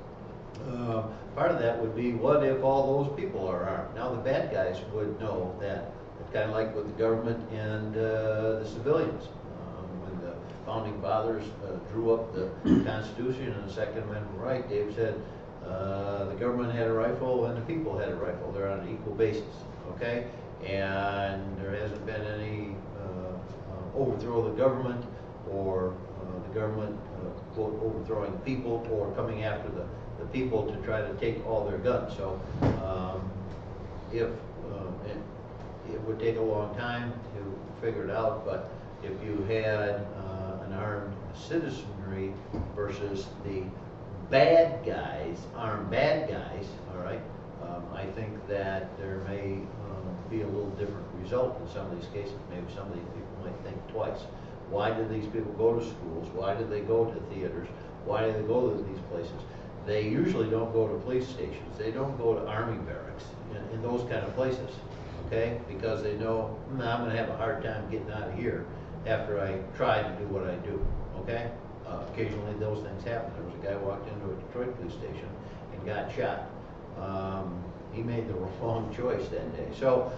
part of that would be, what if all those people are armed? Now, the bad guys would know that, kind of like with the government and the civilians. When the founding fathers drew up the Constitution and the Second Amendment right, Dave said the government had a rifle and the people had a rifle. They're on an equal basis, okay? And there hasn't been any overthrow of the government, or the government quote, overthrowing people, or coming after the people to try to take all their guns. So if it would take a long time to figure it out, but if you had an armed citizenry versus the bad guys, armed bad guys, all right, I think that there may be a little different result in some of these cases. Maybe some of these people might think twice. Why do these people go to schools? Why do they go to theaters? Why do they go to these places? They usually don't go to police stations. They don't go to army barracks in those kind of places, okay? Because they know, I'm going to have a hard time getting out of here after I try to do what I do, okay? Occasionally those things happen. There was a guy who walked into a Detroit police station and got shot. He made the wrong choice that day. So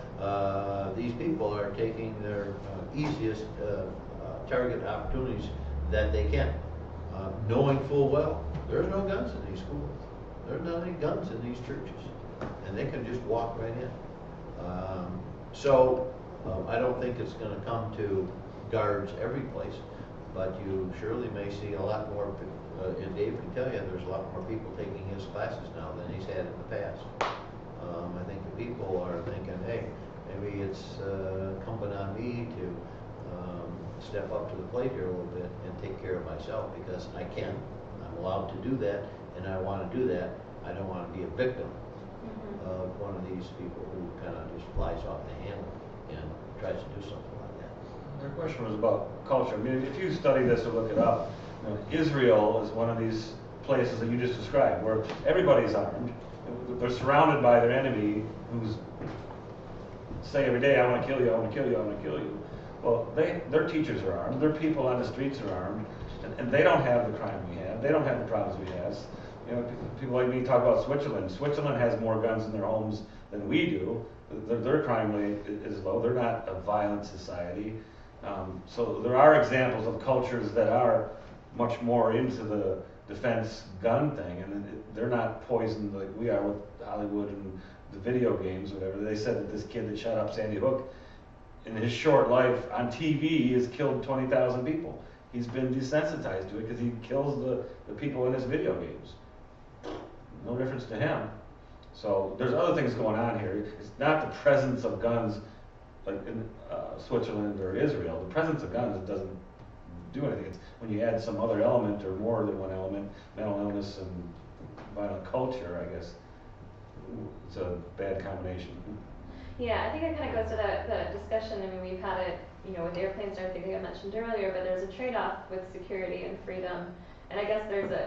these people are taking their easiest target opportunities that they can, knowing full well there's no guns in these schools. There's not any guns in these churches, and they can just walk right in. So I don't think it's going to come to guards every place, but you surely may see a lot more, and Dave can tell you there's a lot more people taking his classes now than he's had in the past. I think the people are thinking, hey, maybe it's incumbent on me to step up to the plate here a little bit and take care of myself, because I can. I'm allowed to do that, and I want to do that. I don't want to be a victim of one of these people who kind of just flies off the handle and tries to do something like that. Their question was about culture. I mean, if you study this or look it up, you know, Israel is one of these places that you just described, where everybody's armed. They're surrounded by their enemy, who's say every day, I want to kill you, I want to kill you, I want to kill you. Well, their teachers are armed, their people on the streets are armed, and they don't have the crime we have. They don't have the problems we have. You know, people like me talk about Switzerland. Switzerland has more guns in their homes than we do. Their crime rate is low. They're not a violent society. So there are examples of cultures that are much more into the defense gun thing, and they're not poisoned like we are with Hollywood and the video games, whatever. They said that this kid that shot up Sandy Hook, in his short life on TV, has killed 20,000 people. He's been desensitized to it because he kills the people in his video games. No difference to him. So there's other things going on here. It's not the presence of guns like in Switzerland or Israel. The presence of guns doesn't do anything. It's when you add some other element or more than one element, mental illness and violent culture, I guess, it's a bad combination. Yeah, I think it kind of goes to that discussion. I mean, we've had it, you know, with airplanes and everything I mentioned earlier, but there's a trade-off with security and freedom. And I guess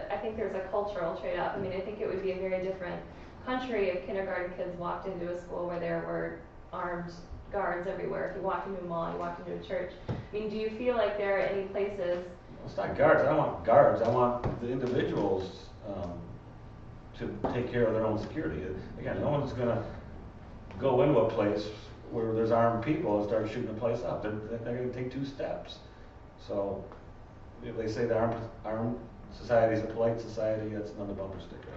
I think there's a cultural trade-off. I mean, I think it would be a very different country if kindergarten kids walked into a school where there were armed guards everywhere. If you walked into a mall, you walked into a church. I mean, do you feel like there are any places? It's not guards. I don't want guards. I want the individuals to take care of their own security. Again, no one's going to go into a place where there's armed people and start shooting the place up. They're going to take two steps. So if they say the armed society is a polite society, that's another bumper sticker.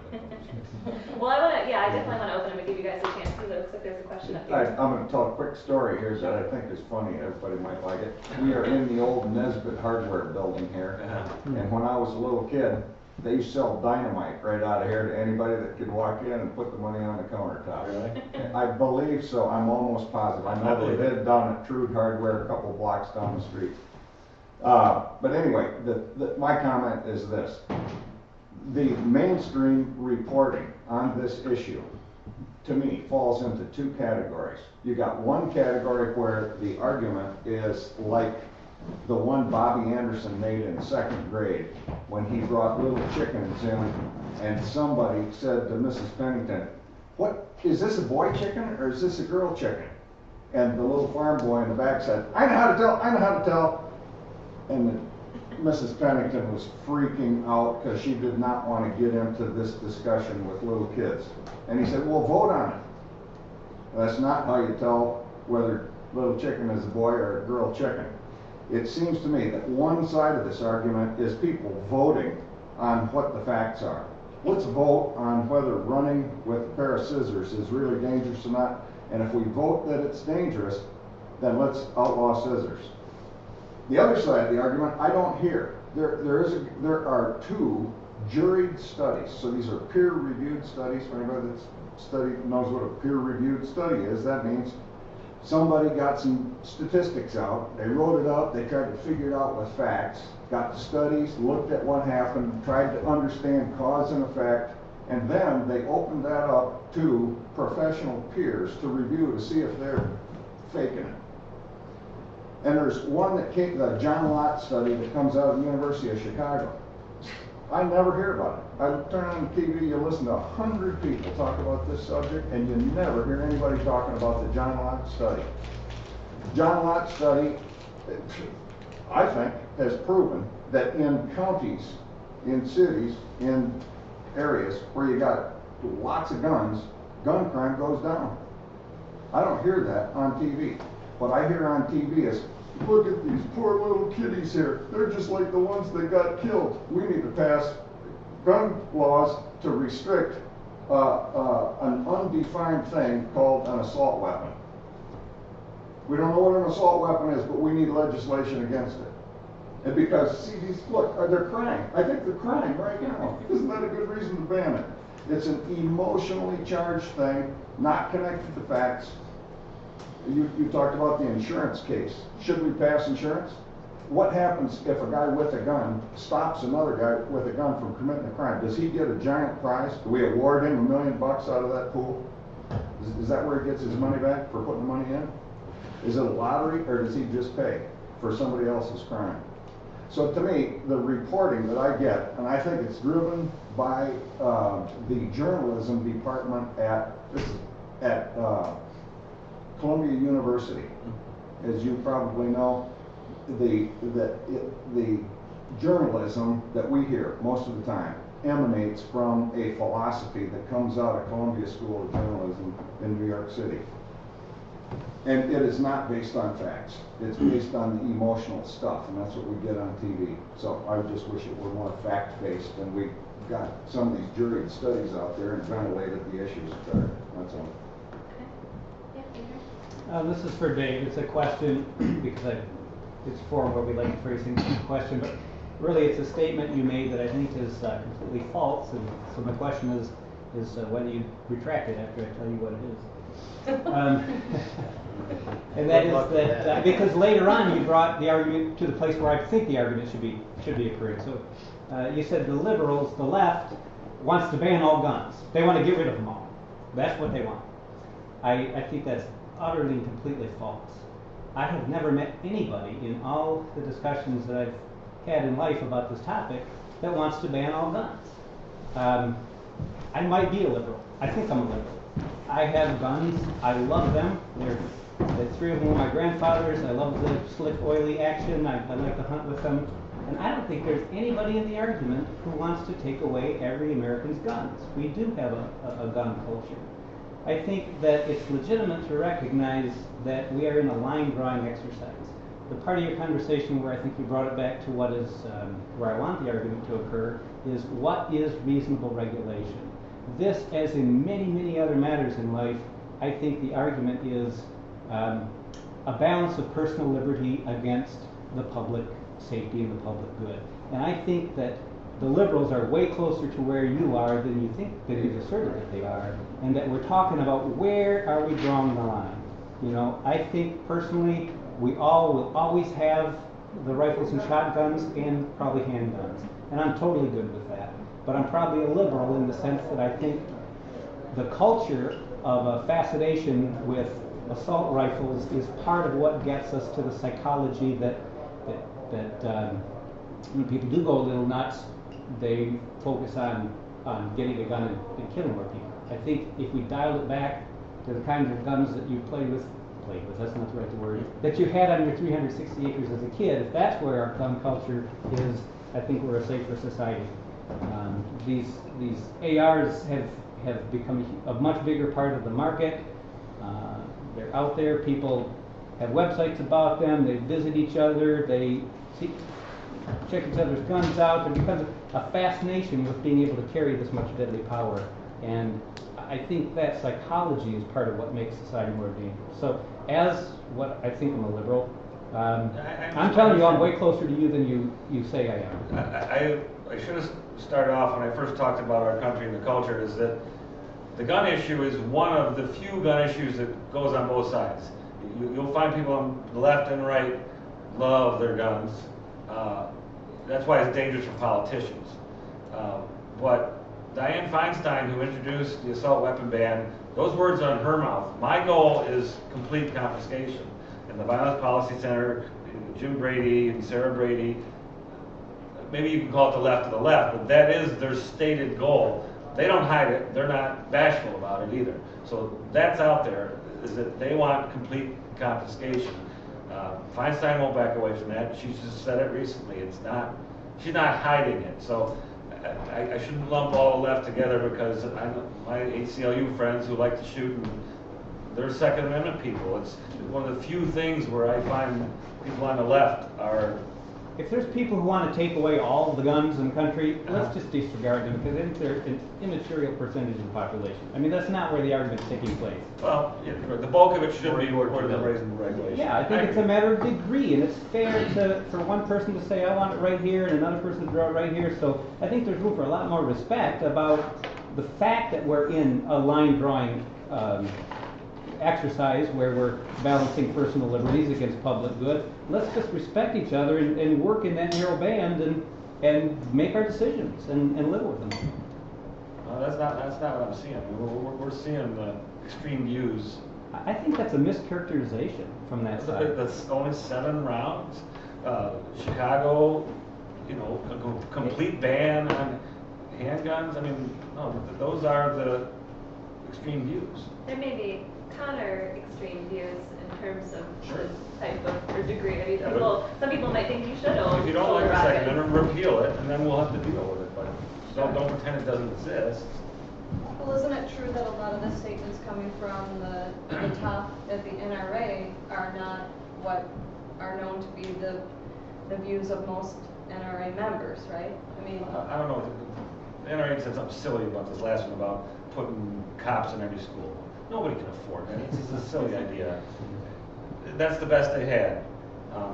Well, I definitely want to open them and give you guys a chance, because it looks like there's a question up here. I'm going to tell a quick story here that I think is funny. Everybody might like it. We are in the old Nesbitt hardware building here. And when I was a little kid, they used to sell dynamite right out of here to anybody that could walk in and put the money on the countertop. Really? I believe so. I'm almost positive. I know they did down at Trude Hardware a couple blocks down the street. But anyway, my comment is this. The mainstream reporting on this issue, to me, falls into two categories. You got one category where the argument is like the one Bobby Anderson made in second grade when he brought little chickens in and somebody said to Mrs. Pennington, "What, is this a boy chicken or is this a girl chicken?" And the little farm boy in the back said, I know how to tell. And Mrs. Pennington was freaking out because she did not want to get into this discussion with little kids. And he said, well, vote on it. That's not how you tell whether little chicken is a boy or a girl chicken. It seems to me that one side of this argument is people voting on what the facts are. Let's vote on whether running with a pair of scissors is really dangerous or not. And if we vote that it's dangerous, then let's outlaw scissors. The other side of the argument, I don't hear. There are two juried studies. So these are peer-reviewed studies. For anybody that's knows what a peer-reviewed study is, that means somebody got some statistics out, they wrote it up, they tried to figure it out with facts, got the studies, looked at what happened, tried to understand cause and effect, and then they opened that up to professional peers to review to see if they're faking it. And there's one that came, the John Lott study that comes out of the University of Chicago. I never hear about it. I turn on the TV, you listen to 100 people talk about this subject, and you never hear anybody talking about the John Lott study. John Lott study, I think, has proven that in counties, in cities, in areas where you got lots of guns, gun crime goes down. I don't hear that on TV. What I hear on TV is, look at these poor little kiddies here. They're just like the ones that got killed. We need to pass gun laws to restrict an undefined thing called an assault weapon. We don't know what an assault weapon is, but we need legislation against it. And because, see, these, look, they're crying. I think they're crying right now. Isn't that a good reason to ban it? It's an emotionally charged thing, not connected to facts. You talked about the insurance case. Should we pass insurance? What happens if a guy with a gun stops another guy with a gun from committing a crime? Does he get a giant prize? Do we award him $1 million out of that pool? Is that where he gets his money back for putting the money in? Is it a lottery, or does he just pay for somebody else's crime? So to me, the reporting that I get, and I think it's driven by the journalism department at Columbia University. As you probably know, the journalism that we hear most of the time emanates from a philosophy that comes out of Columbia School of Journalism in New York City. And it is not based on facts. It's based on the emotional stuff, and that's what we get on TV. So I just wish it were more fact-based, and we got some of these juried studies out there and ventilated the issues better. That's all. This is for Dave. It's a question because it's for where we like to phrase things as a question, but really it's a statement you made that I think is completely false. And so my question is whether you retract it after I tell you what it is. And that is that because later on you brought the argument to the place where I think the argument should be occurring. So you said the liberals, the left, wants to ban all guns. They want to get rid of them all. That's what they want. I think that's utterly and completely false. I have never met anybody in all the discussions that I've had in life about this topic that wants to ban all guns. I might be a liberal. I think I'm a liberal. I have guns. I love them. The three of them were my grandfather's. I love the slick, oily action. I like to hunt with them. And I don't think there's anybody in the argument who wants to take away every American's guns. We do have a gun culture. I think that it's legitimate to recognize that we are in a line-drawing exercise. The part of your conversation where I think you brought it back to what is, where I want the argument to occur, is what is reasonable regulation? This, as in many, many other matters in life, I think the argument is a balance of personal liberty against the public safety and the public good. And I think that the liberals are way closer to where you are than you think, than you've asserted that they are, and that we're talking about where are we drawing the line. You know, I think personally we all will always have the rifles and shotguns and probably handguns, and I'm totally good with that. But I'm probably a liberal in the sense that I think the culture of a fascination with assault rifles is part of what gets us to the psychology that when people do go a little nuts, they focus on getting a gun and killing more people. I think if we dial it back to the kinds of guns that you played with played with, that's not the right word, that you had on your 360 acres as a kid, if that's where our gun culture is, I think we're a safer society. These ARs have become a much bigger part of the market. They're out there, people have websites about them, they visit each other, they check each other's guns out. There becomes a fascination with being able to carry this much deadly power. And I think that psychology is part of what makes society more dangerous. So as what I think I'm a liberal, I'm telling you I'm way closer to you than you say I am. I should have started off when I first talked about our country and the culture is that the gun issue is one of the few gun issues that goes on both sides. You'll find people on the left and right love their guns. That's why it's dangerous for politicians. But Dianne Feinstein, who introduced the assault weapon ban, those words are in her mouth. My goal is complete confiscation. And the Violence Policy Center, Jim Brady and Sarah Brady, maybe you can call it the left of the left, but that is their stated goal. They don't hide it. They're not bashful about it either. So that's out there, is that they want complete confiscation. Feinstein won't back away from that. She's just said it recently. She's not hiding it. So I shouldn't lump all the left together because I know my ACLU friends who like to shoot, and they're Second Amendment people. It's one of the few things where I find people on the left are. If there's people who want to take away all of the guns in the country, let's just disregard them because they're an immaterial percentage of the population. I mean, that's not where the argument's taking place. Well, yeah, the bulk of it should be where they're raising the regulation. Yeah, I think it's a matter of degree, and it's fair for one person to say, I want it right here, and another person to draw it right here. So I think there's room for a lot more respect about the fact that we're in a line drawing exercise where we're balancing personal liberties against public good. Let's just respect each other and work in that narrow band and make our decisions and live with them. That's not what I'm seeing. We're seeing the extreme views. I think that's a mischaracterization from that side. That's only 7 rounds. Chicago, a complete ban on handguns. I mean, no, those are the extreme views. There may be counter extreme views in terms of Sure. the type of or degree. I mean, Yeah, some people might think you should own. If you don't like the solar Second rockets. Amendment, repeal it, and then we'll have to deal with it. But don't pretend it doesn't exist. Well, isn't it true that a lot of the statements coming from the top at the NRA are not what are known to be the views of most NRA members, right? I mean, I don't know. The NRA said something silly about this last one about putting cops in every school. Nobody can afford that. It's a silly idea. That's the best they had.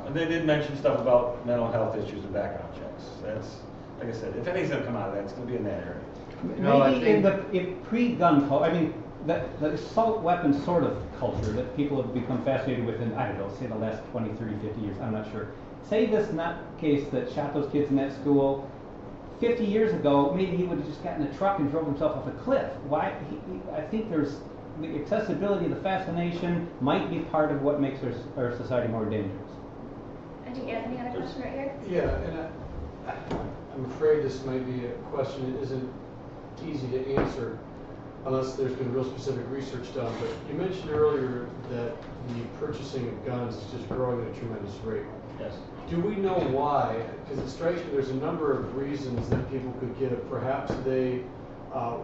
And they did mention stuff about mental health issues and background checks. That's, like I said, if anything's going to come out of that, it's going to be in that area. Maybe in pre-gun culture, I mean, the assault weapon sort of culture that people have become fascinated with in, I don't know, say the last 20, 30, 50 years, I'm not sure. Say this nutcase that shot those kids in that school, 50 years ago, maybe he would have just gotten in a truck and drove himself off a cliff. Why? I think there's the accessibility, the fascination might be part of what makes our society more dangerous. I think Anthony had a question right here. Yeah, and I'm afraid this might be a question that isn't easy to answer unless there's been real specific research done. But you mentioned earlier that the purchasing of guns is just growing at a tremendous rate. Yes. Do we know why? Because it strikes me there's a number of reasons that people could give. Perhaps they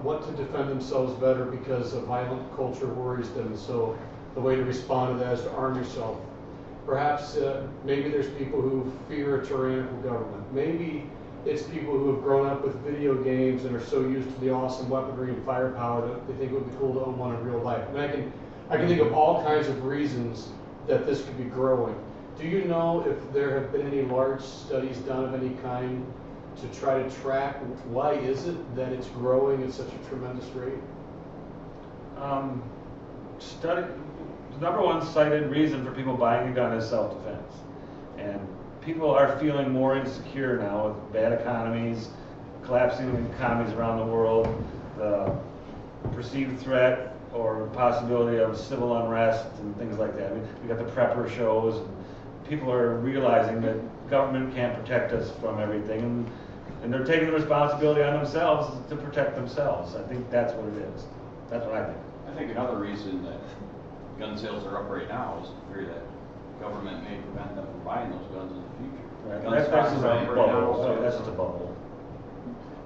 want to defend themselves better because a violent culture worries them, so the way to respond to that is to arm yourself. Perhaps maybe there's people who fear a tyrannical government. Maybe it's people who have grown up with video games and are so used to the awesome weaponry and firepower that they think it would be cool to own one in real life. And I can think of all kinds of reasons that this could be growing. Do you know if there have been any large studies done of any kind to try to track why is it that it's growing at such a tremendous rate? The number one cited reason for people buying a gun is self-defense. And people are feeling more insecure now with bad economies, collapsing economies around the world, the perceived threat or possibility of civil unrest and things like that. I mean, we got the prepper shows, and people are realizing that government can't protect us from everything, and they're taking the responsibility on themselves to protect themselves. I think that's what it is. That's what I think. I think another reason that gun sales are up right now is the fear that government may prevent them from buying those guns in the future. Right, Gun that's stocks just are a up right now, bubble, so that's just a bubble.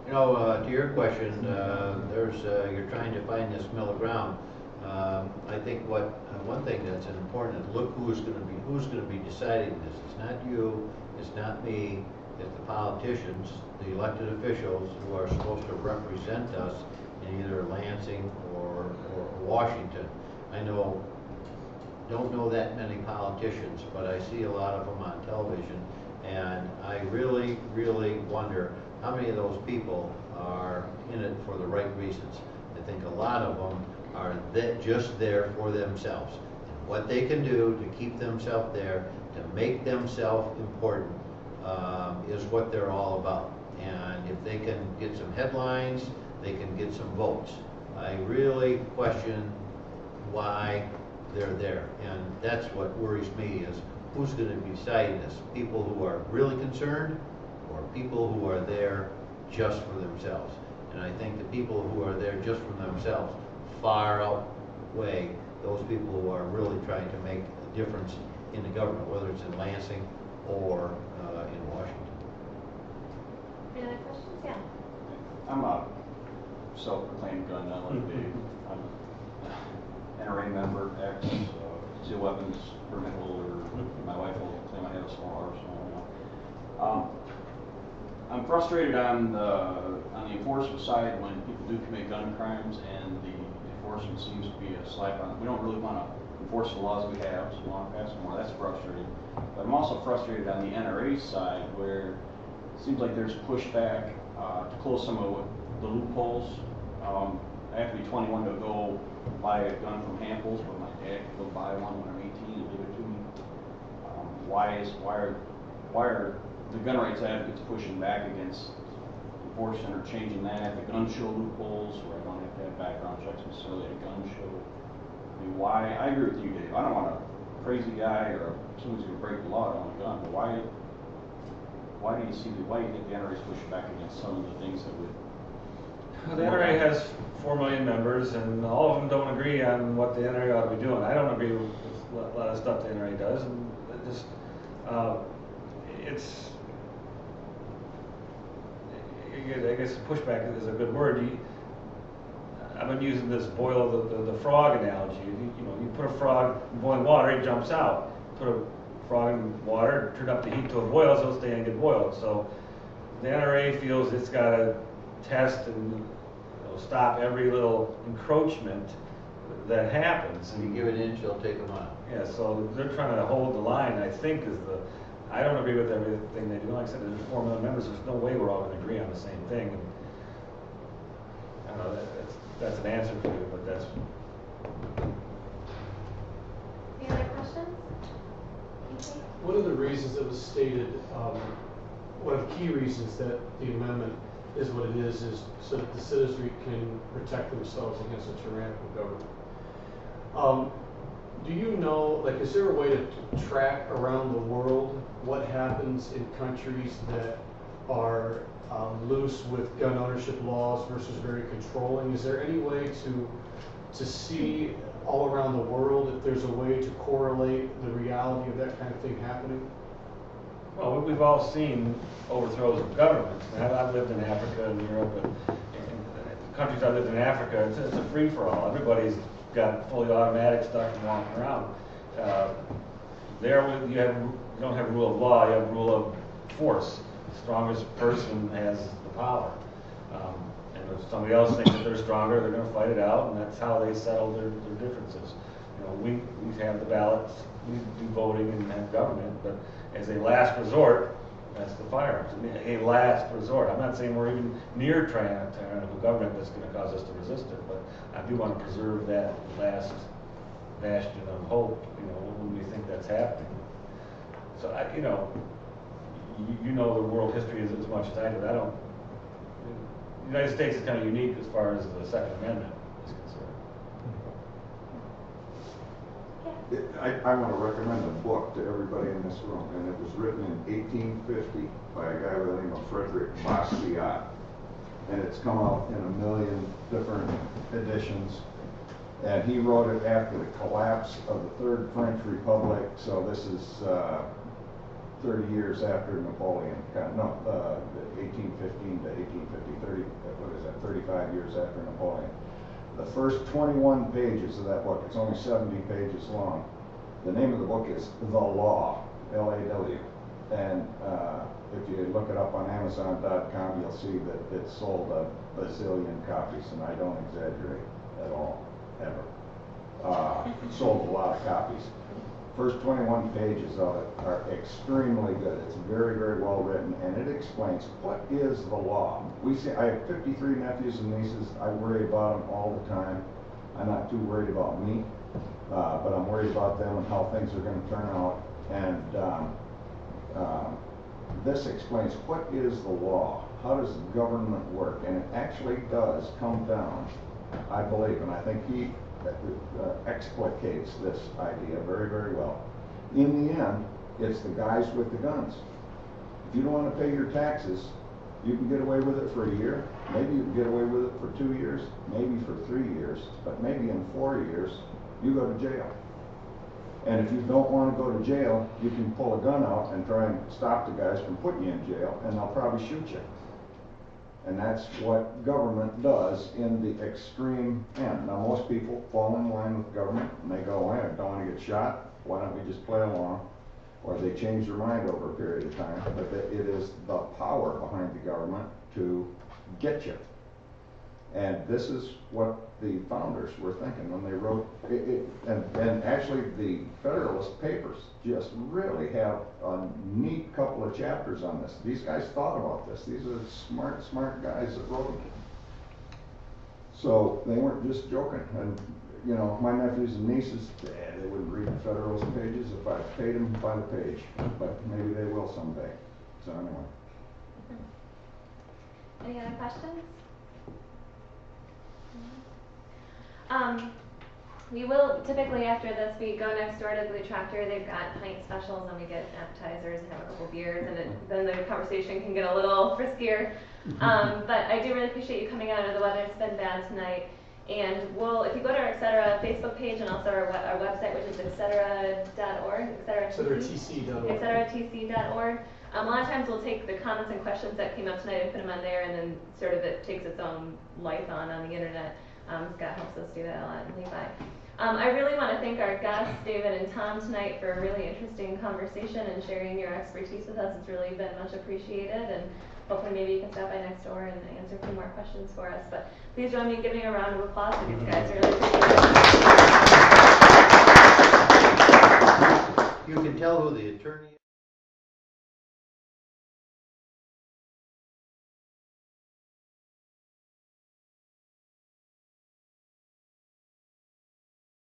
You know, to your question, you're trying to find this middle ground. I think one thing that's important is look who's going to be deciding this. It's not you, it's not me, it's the politicians, the elected officials who are supposed to represent us in either Lansing or Washington. I don't know that many politicians, but I see a lot of them on television, and I really, really wonder how many of those people are in it for the right reasons. I think a lot of them are just there for themselves. And what they can do to keep themselves there, to make themselves important, is what they're all about. And if they can get some headlines, they can get some votes. I really question why they're there. And that's what worries me is who's going to be deciding this? People who are really concerned or people who are there just for themselves? And I think the people who are there just for themselves far outweigh those people who are really trying to make a difference in the government, whether it's in Lansing or in Washington. Any other questions? Yeah. I'm a self-proclaimed gun nut like Dave. I'm an NRA member, ex-steel weapons permit holder. My wife will claim I have a small arsenal. I'm frustrated on the enforcement side when people do commit gun crimes and the enforcement seems to be a slap on. We don't really want to enforce the laws we have, so we want to pass more. That's frustrating. But I'm also frustrated on the NRA side where it seems like there's pushback to close some of the loopholes. I have to be 21 to go buy a gun from Hamples, but my dad could go buy one when I'm 18 and give it to me. Why are the gun rights advocates pushing back against enforcement or changing that? The gun show loopholes where I don't have to have background checks necessarily at a gun show. I mean, why? I agree with you, Dave. I don't want a crazy guy or someone's going to break the law to own a gun, but why do you think the NRA is pushing back against some of the things that would? Well, the NRA has 4 million members, and all of them don't agree on what the NRA ought to be doing. I don't agree with a lot of stuff the NRA does, and it just I guess pushback is a good word. I've been using this boil the frog analogy. You put a frog in boiling water, it jumps out. Put a frog in water, turn up the heat to a boil, so it'll stay and get boiled. So the NRA feels it's got to test and stop every little encroachment that happens. And you give it an inch, they'll take them out. Yeah, so they're trying to hold the line, I think, I don't agree with everything they do. Like I said, there's 4 million members, there's no way we're all going to agree on the same thing. And I don't know, that's an answer for you, but that's... Any other questions? One of the reasons that was stated, one of the key reasons that the amendment is what it is so that the citizenry can protect themselves against a tyrannical government. Do you know, is there a way to track around the world what happens in countries that are loose with gun ownership laws versus very controlling? Is there any way to see all around the world if there's a way to correlate the reality of that kind of thing happening? Well, we've all seen overthrows of governments. I've lived in Africa and Europe, and the countries I lived in Africa, it's a free-for-all. Everybody's got fully automatic stuff and walking around. There, you don't have rule of law, you have rule of force. The strongest person has the power. And if somebody else thinks that they're stronger, they're going to fight it out, and that's how they settle their differences. We have the ballots, we do voting and have government, but as a last resort, that's the firearms. A last resort. I'm not saying we're even near tyrannical government that's going to cause us to resist it, but I do want to preserve that last bastion of hope, when we think that's happening. So, you know the world history as much as I do. The United States is kind of unique as far as the Second Amendment is concerned. I want to recommend a book to everybody in this room, and it was written in 1850 by a guy by the name of Frederick Basquiat, and it's come out in 1 million different editions. And he wrote it after the collapse of the Third French Republic, so this is 30 years after Napoleon, 1815 to 1850, 35 years after Napoleon. The first 21 pages of that book, it's only 70 pages long. The name of the book is The Law, L-A-W. And if you look it up on Amazon.com, you'll see that it sold a bazillion copies, and I don't exaggerate at all, ever. Sold a lot of copies. First 21 pages of it are extremely good. It's very, very well written, and it explains what is the law. I have 53 nephews and nieces. I worry about them all the time. I'm not too worried about me, but I'm worried about them and how things are going to turn out. And this explains what is the law. How does government work? And it actually does come down, I believe, and I think he explicates this idea very, very well. In the end, it's the guys with the guns. If you don't want to pay your taxes, you can get away with it for a year. Maybe you can get away with it for 2 years, maybe for 3 years, but maybe in 4 years, you go to jail. And if you don't want to go to jail, you can pull a gun out and try and stop the guys from putting you in jail, and they'll probably shoot you. And that's what government does in the extreme end. Now, most people fall in line with government, and they go, I don't want to get shot, why don't we just play along? Or they change their mind over a period of time, but it is the power behind the government to get you. And this is what the founders were thinking when they wrote it. And actually, the Federalist Papers just really have a neat couple of chapters on this. These guys thought about this. These are smart, smart guys that wrote them. So they weren't just joking. And you know, my nephews and nieces, they wouldn't read the Federalist pages if I paid them by the page. But maybe they will someday. So anyway. Any other questions? We will typically after this we go next door to the tractor. They've got pint specials and we get appetizers and have a couple beers, and then the conversation can get a little friskier. But I do really appreciate you coming out. I know the weather's been bad tonight, and if you go to our Etcetera Facebook page and also our website, which is etcetera.org, etceteratc.org. A lot of times we'll take the comments and questions that came up tonight and put them on there, and then sort of it takes its own life on the internet. Scott helps us do that a lot, and Levi. I really want to thank our guests, David and Tom, tonight for a really interesting conversation and sharing your expertise with us. It's really been much appreciated, and hopefully maybe you can stop by next door and answer a few more questions for us. But please join me in giving a round of applause to these guys. I really appreciate it. You can tell who the attorney is.